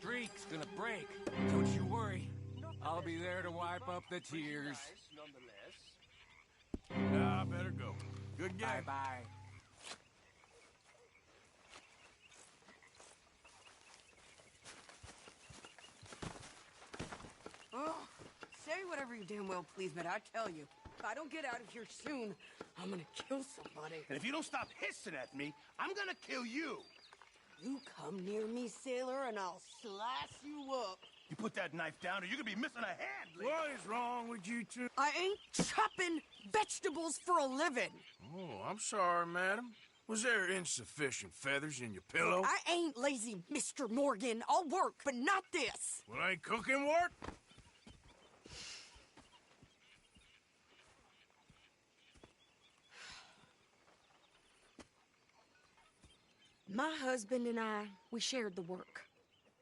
streak's gonna break. Don't you worry. I'll be there to wipe up the tears. Nah, I better go. Good game. Bye-bye. Oh, say whatever you damn well please, but I tell you, if I don't get out of here soon, I'm gonna kill somebody. And if you don't stop hissing at me, I'm gonna kill you. You come near me, sailor, and I'll slice you up. You put that knife down or you're gonna be missing a hand, lady. What is wrong with you two? I ain't chopping vegetables for a living. Oh, I'm sorry, madam. Was there insufficient feathers in your pillow? I ain't lazy, Mr. Morgan. I'll work, but not this. Well, ain't cooking work? My husband and I, we shared the work.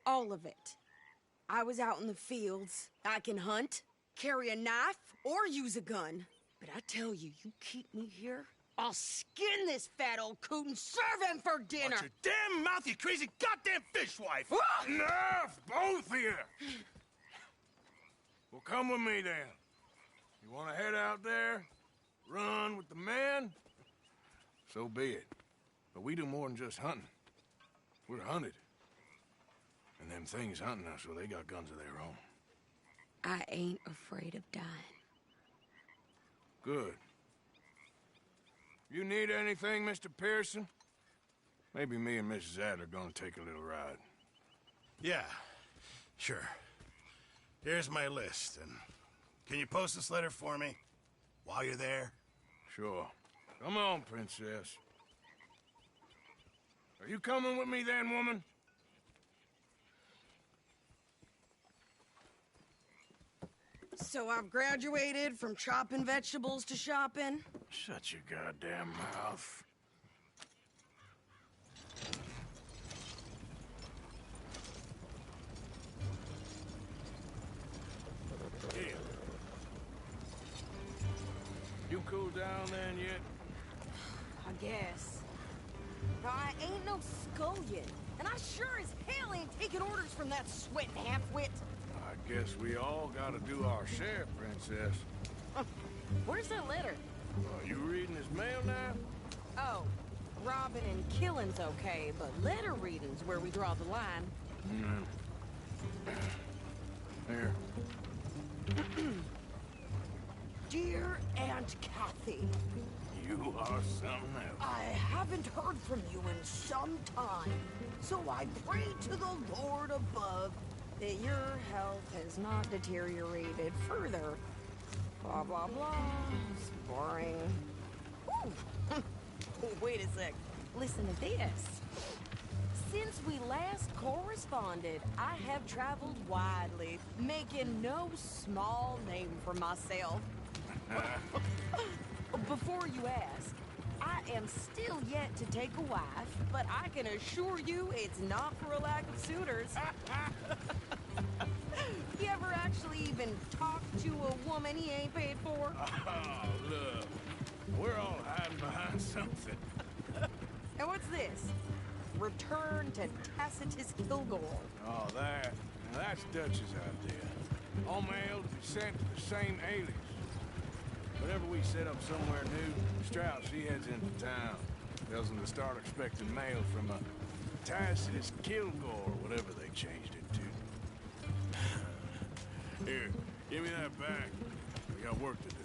All of it. I was out in the fields. I can hunt, carry a knife, or use a gun. But I tell you, you keep me here, I'll skin this fat old coot and serve him for dinner. Watch your damn mouth, you crazy goddamn fishwife! Enough, both of you! Well, come with me, then. You want to head out there, run with the men? So be it. But we do more than just hunting. We're hunted. And them things hunting us, well, they got guns of their own. I ain't afraid of dying. Good. You need anything, Mr. Pearson? Maybe me and Mrs. Adler gonna take a little ride. Yeah, sure. Here's my list, and can you post this letter for me while you're there? Sure. Come on, Princess. Are you coming with me then, woman? So I've graduated from chopping vegetables to shopping? Shut your goddamn mouth. Here. You cooled down then yet? I guess. Now, I ain't no scullion, and I sure as hell ain't taking orders from that sweating half-wit. I guess we all gotta do our share, Princess. Where's that letter? Are you reading his mail now? Oh, robbing and killing's okay, but letter reading's where we draw the line. Here. Dear Aunt Kathy, You are something else. I haven't heard from you in some time, so I pray to the Lord above that your health has not deteriorated further. Blah, blah, blah. It's boring. Ooh. Wait a sec. Listen to this. Since we last corresponded, I have traveled widely, making no small name for myself. Before you ask, I am still yet to take a wife, but I can assure you it's not for a lack of suitors. You ever actually even talk to a woman he ain't paid for? Oh, look. We're all hiding behind something. And what's this? Return to Tacitus Kilgore. Oh, that. Now that's Dutch's idea. All mail to be sent to the same alias. Whenever we set up somewhere new, Strauss, he heads into town. Tells them to start expecting mail from a Tacitus Kilgore, whatever they changed it to. Here, give me that back. We got work to do.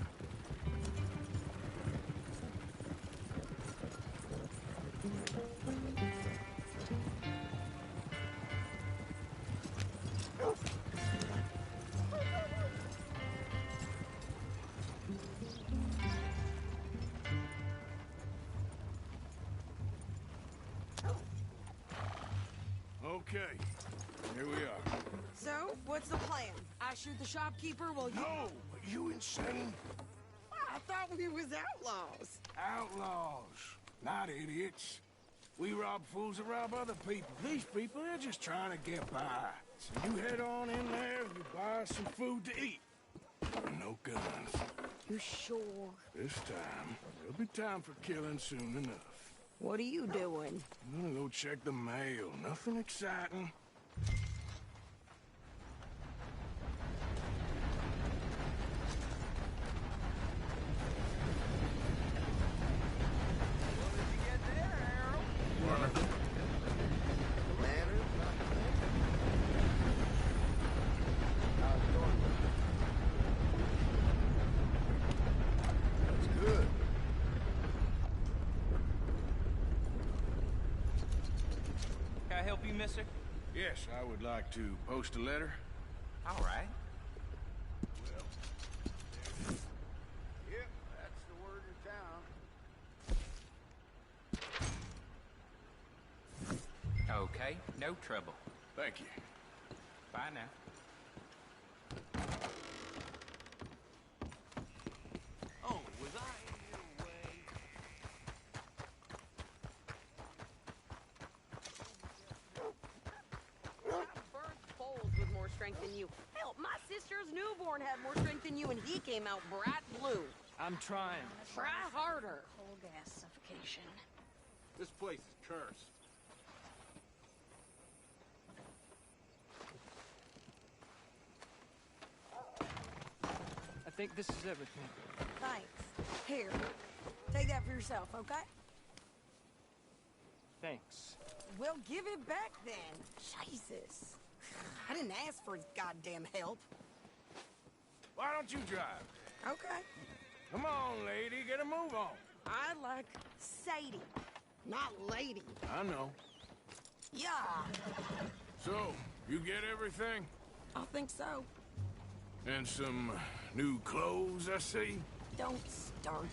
Okay, here we are. So, what's the plan? I shoot the shopkeeper while you... No! Are you insane? I thought we was outlaws. Outlaws, not idiots. We rob fools that rob other people. These people, they're just trying to get by. So you head on in there, you buy some food to eat. No guns. You sure? This time, there'll be time for killing soon enough. What are you doing? I'm gonna go check the mail. Nothing exciting. I help you, mister? Yes, I would like to post a letter. All right. Yep, that's the word in town. Okay, no trouble. Thank you. Bye now. Oh, was I in your way? Burnt bowls with more strength than you. Hell, my sister's newborn had more strength than you, and he came out bright blue. I'm trying. Try harder. Coal gas suffocation. This place is cursed. I think this is everything. Thanks. Here, take that for yourself, okay? Thanks. Well, give it back then. Jesus. I didn't ask for his goddamn help. Why don't you drive? Okay. Come on, lady, get a move on. I like Sadie, not lady. I know. Yeah. So, you get everything? I think so. And some new clothes, I see? Don't start.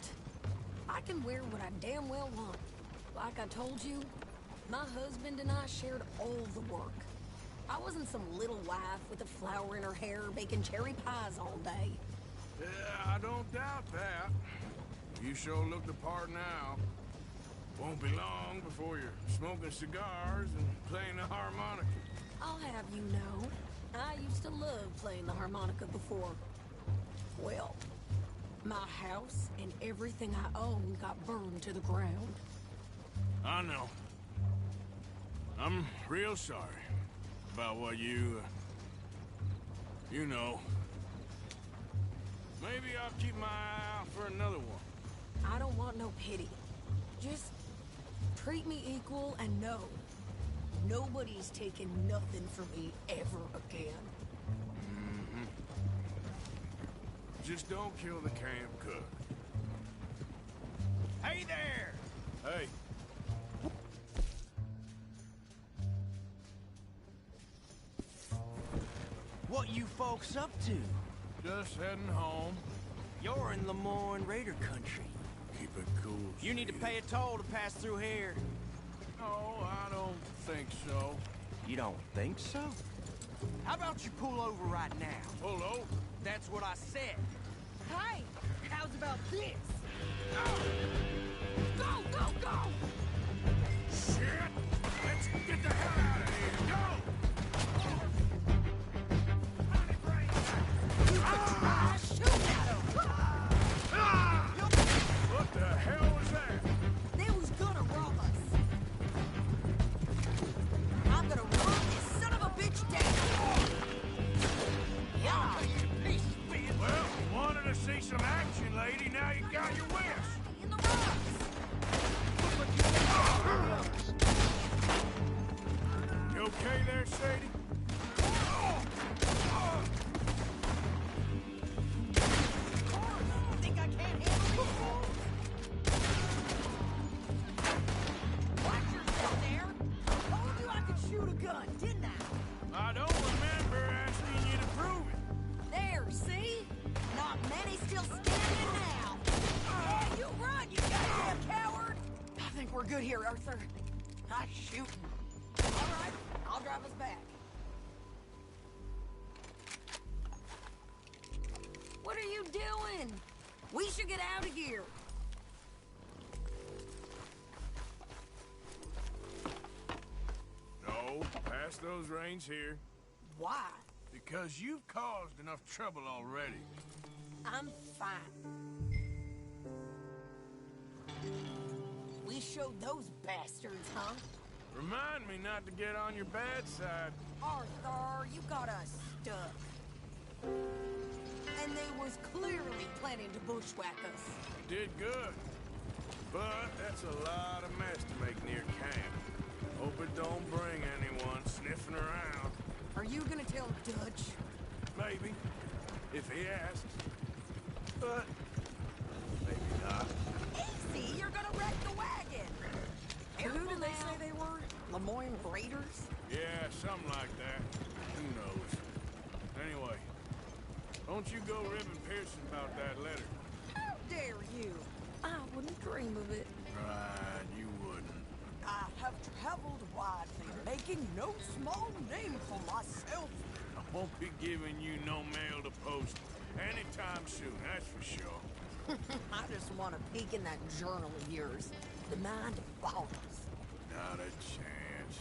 I can wear what I damn well want. Like I told you, my husband and I shared all the work. I wasn't some little wife with a flower in her hair baking cherry pies all day. Yeah, I don't doubt that. You sure look the part now. Won't be long before you're smoking cigars and playing the harmonica. I'll have you know, I used to love playing the harmonica before. Well, my house and everything I own got burned to the ground. I know. I'm real sorry about what you know. Maybe I'll keep my eye out for another one. I don't want no pity. Just treat me equal and know nobody's taking nothing from me ever again. Mm-hmm. Just don't kill the camp cook. Hey there! Hey. What you folks up to? Just heading home. You're in Lemoyne Raider country. Keep it cool. You need to pay a toll to pass through here. No, I don't think so. You don't think so? How about you pull over right now? Pull over? That's what I said. Hey, how's about this? Go, go, go! Shit! Let's get the hell out of here! Go! What the hell was that? They was gonna rob us. I'm gonna run this son of a bitch down. Yeah. Well, wanted to see some action, lady. Now you got your wish. In the rocks. You okay there, Sadie? Think I can't handle it? Watch yourself there. I told you I could shoot a gun, didn't I? I don't remember asking you to prove it. There, see? Not many still standing now. Yeah, you run, you goddamn coward! I think we're good here, Arthur. Not shooting. All right, I'll drive us back. What are you doing? We should get out of here. No, pass those reins here. Why? Because you've caused enough trouble already. I'm fine. We showed those bastards, huh? Remind me not to get on your bad side. Arthur, you got us stuck. And they was clearly planning to bushwhack us. You did good. But that's a lot of mess to make near camp. Hope it don't bring anyone sniffing around. Are you gonna tell Dutch? Maybe. If he asks. But maybe not. Easy, you're gonna wreck the wagon. Who did they say they were? Lemoyne Raiders? Yeah, something like that. Who knows? Anyway, don't you go ribbing Pearson about that letter. How dare you? I wouldn't dream of it. Right, you wouldn't. I have traveled widely, making no small name for myself. I won't be giving you no mail to post anytime soon, that's for sure. I just want to peek in that journal of yours. The mind boggles. Not a chance.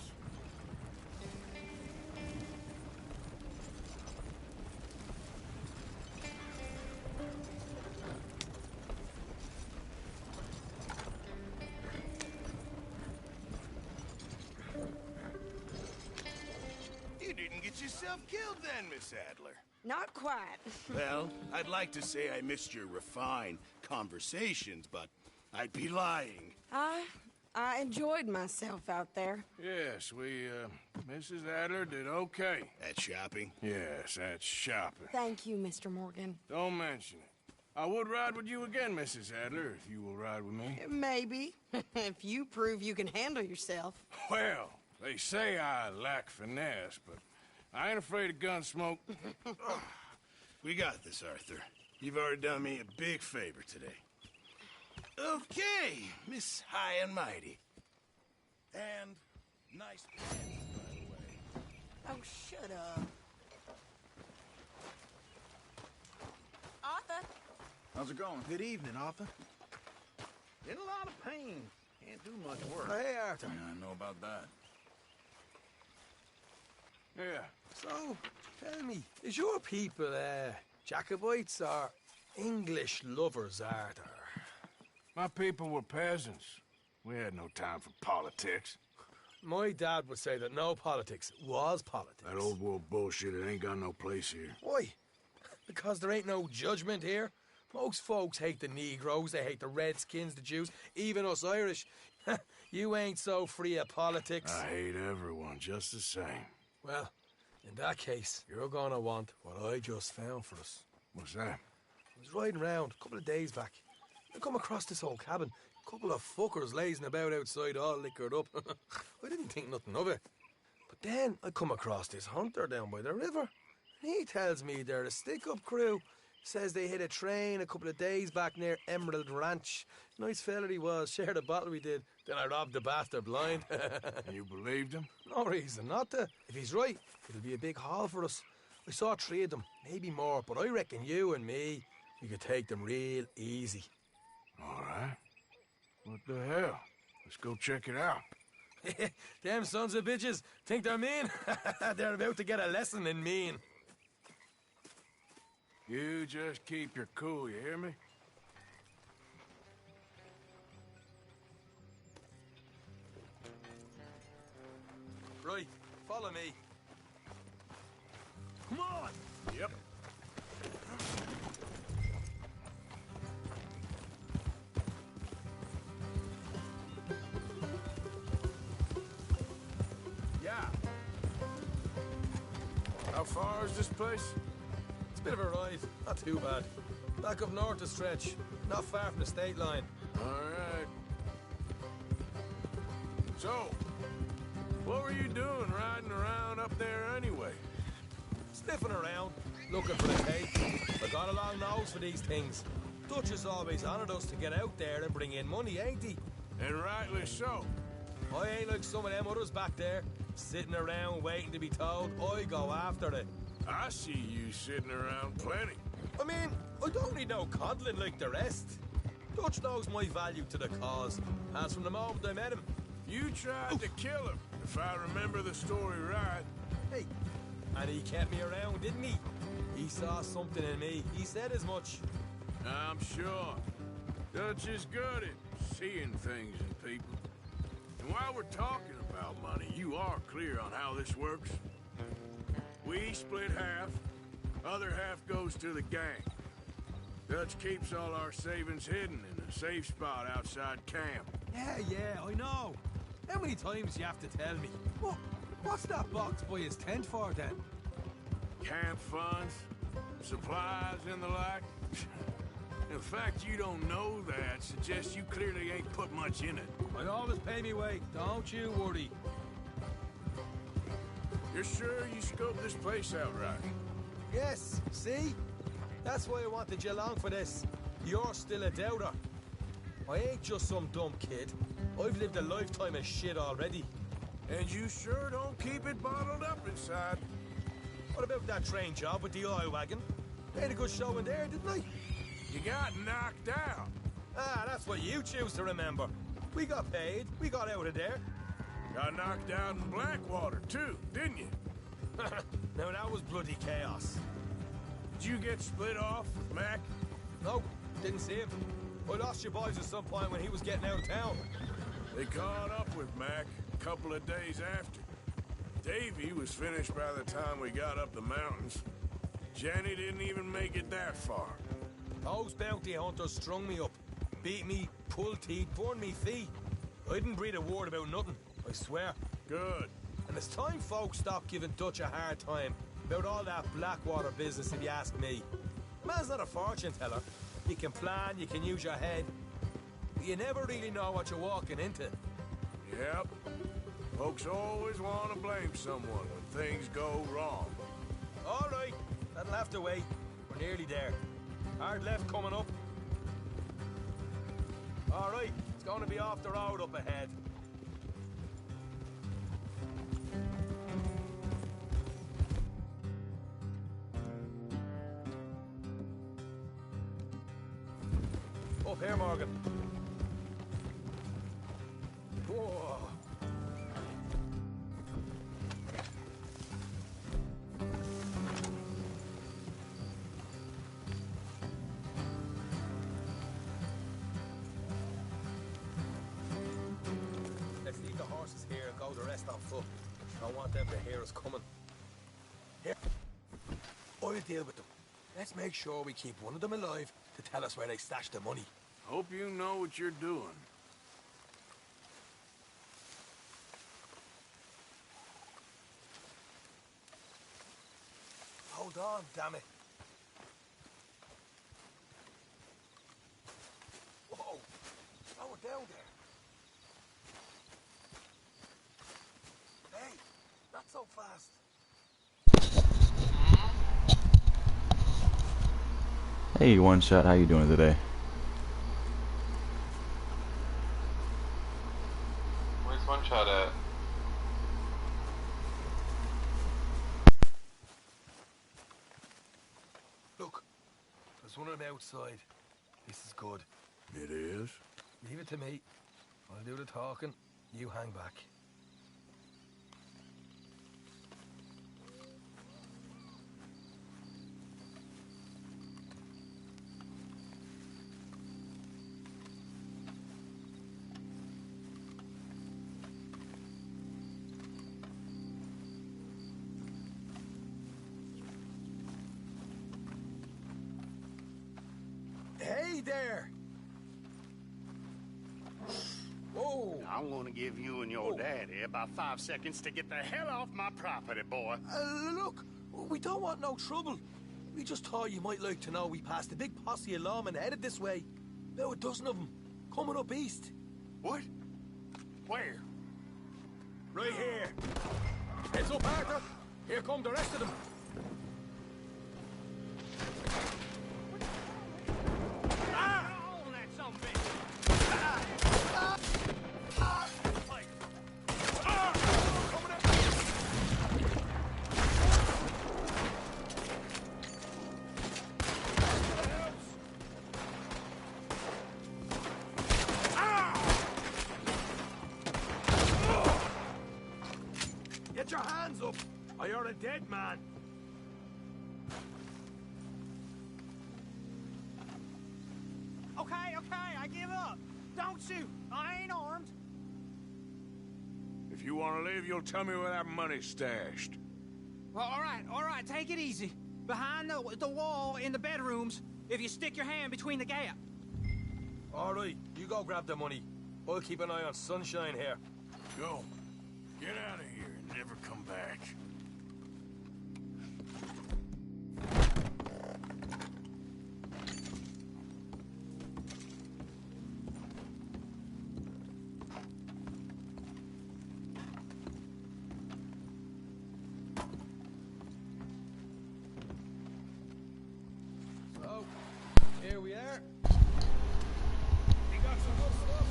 You didn't get yourself killed then, Miss Adler. Not quite. Well, I'd like to say I missed your refined conversations, but I'd be lying. I enjoyed myself out there. Yes, Mrs. Adler did okay. At shopping? Yes, that's shopping. Thank you, Mr. Morgan. Don't mention it. I would ride with you again, Mrs. Adler, if you will ride with me. Maybe. If you prove you can handle yourself. Well, they say I lack finesse, but I ain't afraid of gun smoke. We got this, Arthur. You've already done me a big favor today. Okay, Miss High and Mighty. And nice pants, by the way. Oh, shut up. Arthur. How's it going? Good evening, Arthur. In a lot of pain. Can't do much work. Hey, Arthur. Yeah, I know about that. Yeah. So, tell me, is your people, Jacobites or English lovers, Arthur? My people were peasants. We had no time for politics. My dad would say that no politics was politics. That old world bullshit, it ain't got no place here. Why? Because there ain't no judgment here. Most folks hate the Negroes, they hate the Redskins, the Jews, even us Irish. You ain't so free of politics. I hate everyone just the same. Well, in that case, you're gonna want what I just found for us. What's that? I was riding around a couple of days back. I come across this old cabin. A couple of fuckers lazing about outside all liquored up. I didn't think nothing of it. But then I come across this hunter down by the river. And he tells me they're a stick-up crew. Says they hit a train a couple of days back near Emerald Ranch. Nice fella he was. Shared a bottle we did. Then I robbed the bastard blind. You believed him? No reason not to. If he's right, it'll be a big haul for us. I saw 3 of them, maybe more, but I reckon you and me, we could take them real easy. All right. What the hell? Let's go check it out. Them sons of bitches think they're mean. They're about to get a lesson in mean. You just keep your cool, you hear me? Right, follow me. Come on! Yep. Yeah. How far is this place? It's a bit of a ride, not too bad. Back up north a stretch, not far from the state line. All right. So, what were you doing riding around up there anyway? Sniffing around, looking for the tape. I got a long nose for these things. Dutch has always honoured us to get out there and bring in money, ain't he? And rightly so. I ain't like some of them others back there, sitting around waiting to be told. I go after it. I see you sitting around plenty. I mean, I don't need no coddling like the rest. Dutch knows my value to the cause, as from the moment I met him. You tried to kill him, if I remember the story right. Hey, and he kept me around, didn't he? He saw something in me. He said as much. I'm sure. Dutch is good at seeing things in people. And while we're talking about money, you are clear on how this works? We split half, other half goes to the gang. Dutch keeps all our savings hidden in a safe spot outside camp. Yeah, I know. How many times you have to tell me? What's that box by his tent for, then? Camp funds, supplies, and the like. The fact you don't know that suggests you clearly ain't put much in it. I always pay me way, don't you worry. You're sure you scoped this place out right? Yes, see? That's why I wanted you along for this. You're still a doubter. I ain't just some dumb kid. I've lived a lifetime of shit already. And you sure don't keep it bottled up inside. What about that train job with the oil wagon? Made a good show in there, didn't I? You got knocked out. Ah, that's what you choose to remember. We got paid. We got out of there. Got knocked out in Blackwater, too, didn't you? Now, that was bloody chaos. Did you get split off with Mac? No, didn't see him. I lost your boys at some point when he was getting out of town. They caught up with Mac a couple of days after. Davy was finished by the time we got up the mountains. Jenny didn't even make it that far. Those bounty hunters strung me up. Beat me, pulled teeth, burned me feet. I didn't breathe a word about nothing, I swear. Good. And it's time folks stop giving Dutch a hard time about all that Blackwater business, if you ask me. Man's not a fortune teller. You can plan, you can use your head, but you never really know what you're walking into. Yep. Folks always want to blame someone when things go wrong. All right, that'll have to wait. We're nearly there. Hard left coming up. All right, it's going to be off the road up ahead. Up here, Morgan. Whoa. Let's leave the horses here and go the rest on foot. I don't want them to hear us coming. Here. I'll deal with them. Let's make sure we keep one of them alive to tell us where they stashed the money. Hope you know what you're doing. Hold on, damn it. Whoa! Slow it down there. Hey, not so fast. Hey, One Shot, how you doing today? Where's One Shot at? Look, there's one of them outside. This is good. It is? Leave it to me. I'll do the talking. You hang back. Hey there! Whoa! I'm gonna give you and your daddy about 5 seconds to get the hell off my property, boy. Look, we don't want no trouble. We just thought you might like to know we passed a big posse of lawmen headed this way. About a dozen of them, coming up east. What? Where? Right here. Heads up, Arthur. Here come the rest of them. Get your hands up, or you're a dead man. Okay, I give up. Don't shoot. I ain't armed. If you want to live, you'll tell me where that money's stashed. Well, all right, take it easy. Behind the wall in the bedrooms, if you stick your hand between the gap. All right, you go grab the money. I'll keep an eye on Sunshine here. Go. Get out of here and never come back. we are. You got some good stuff?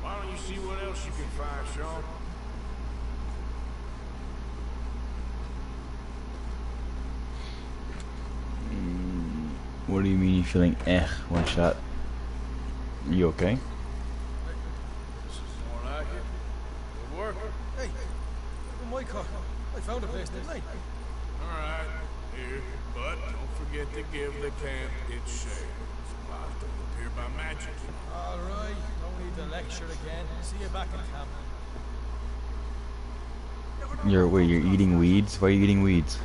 Why don't you see what else you can find, Sean? What do you mean you're feeling one shot? You okay? This is more like it. Good work. Hey, look at my car. I found a place, didn't I? All right, here. But don't forget to give the camp its share. Supplies don't appear by magic. All right, don't need to lecture again. See you back in camp. You're eating weeds? Why are you eating weeds?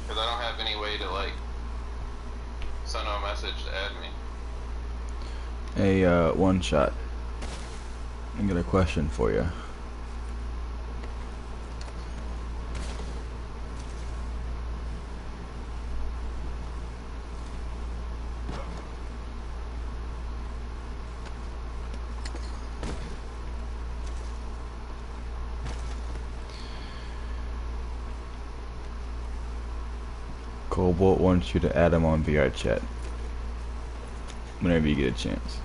Because I don't have any way to, like, send a message to add me. Hey, one shot. I got a question for you. Cobalt wants you to add him on VR chat whenever you get a chance.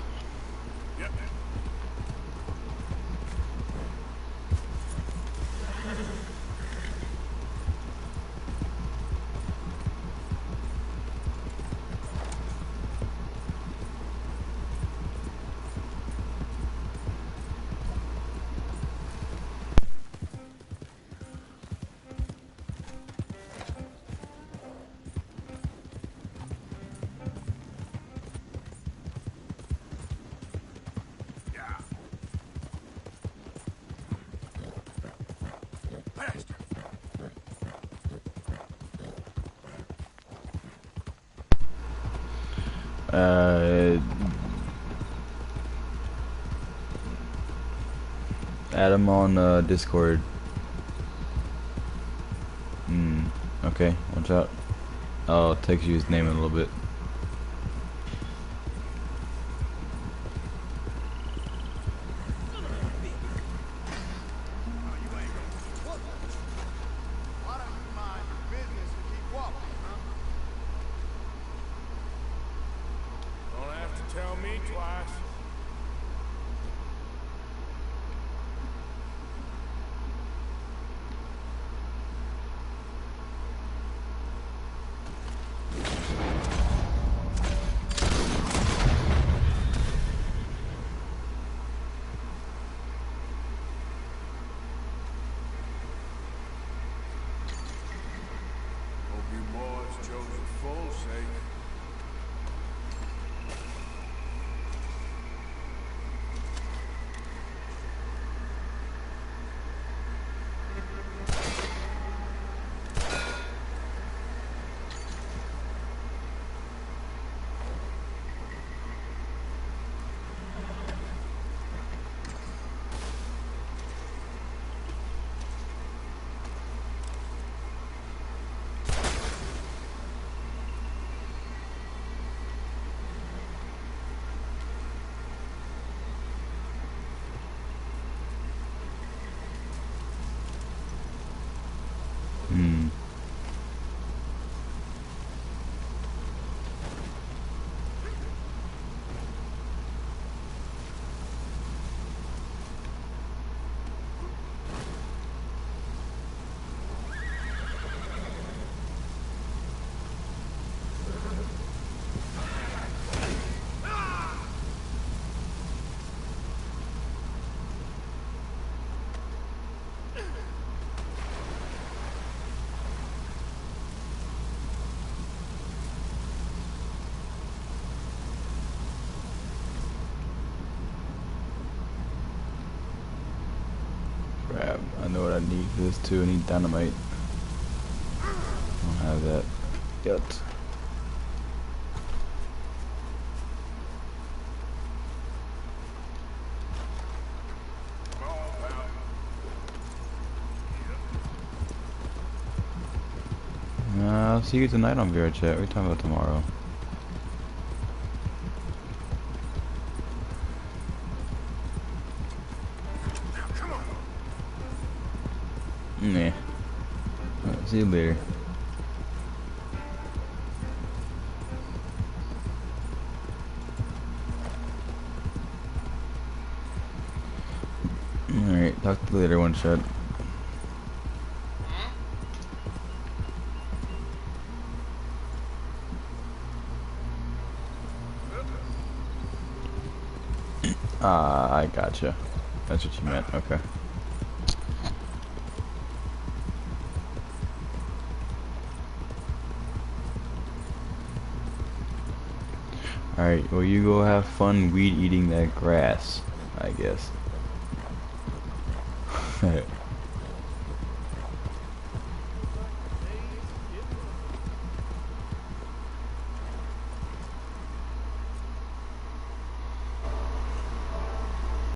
Add him on Discord. Okay, watch out. I'll text you his name in a little bit. Don't have to tell me twice. Hope you boys chose a full safe. know what I need for this too. I need dynamite. I don't have that yet. I'll see you tonight on VR Chat. We're talking about tomorrow. Nah. See you later. Alright, talk to you later, one shot. I gotcha. That's what you meant, okay. Alright, well you go have fun weed eating that grass, I guess.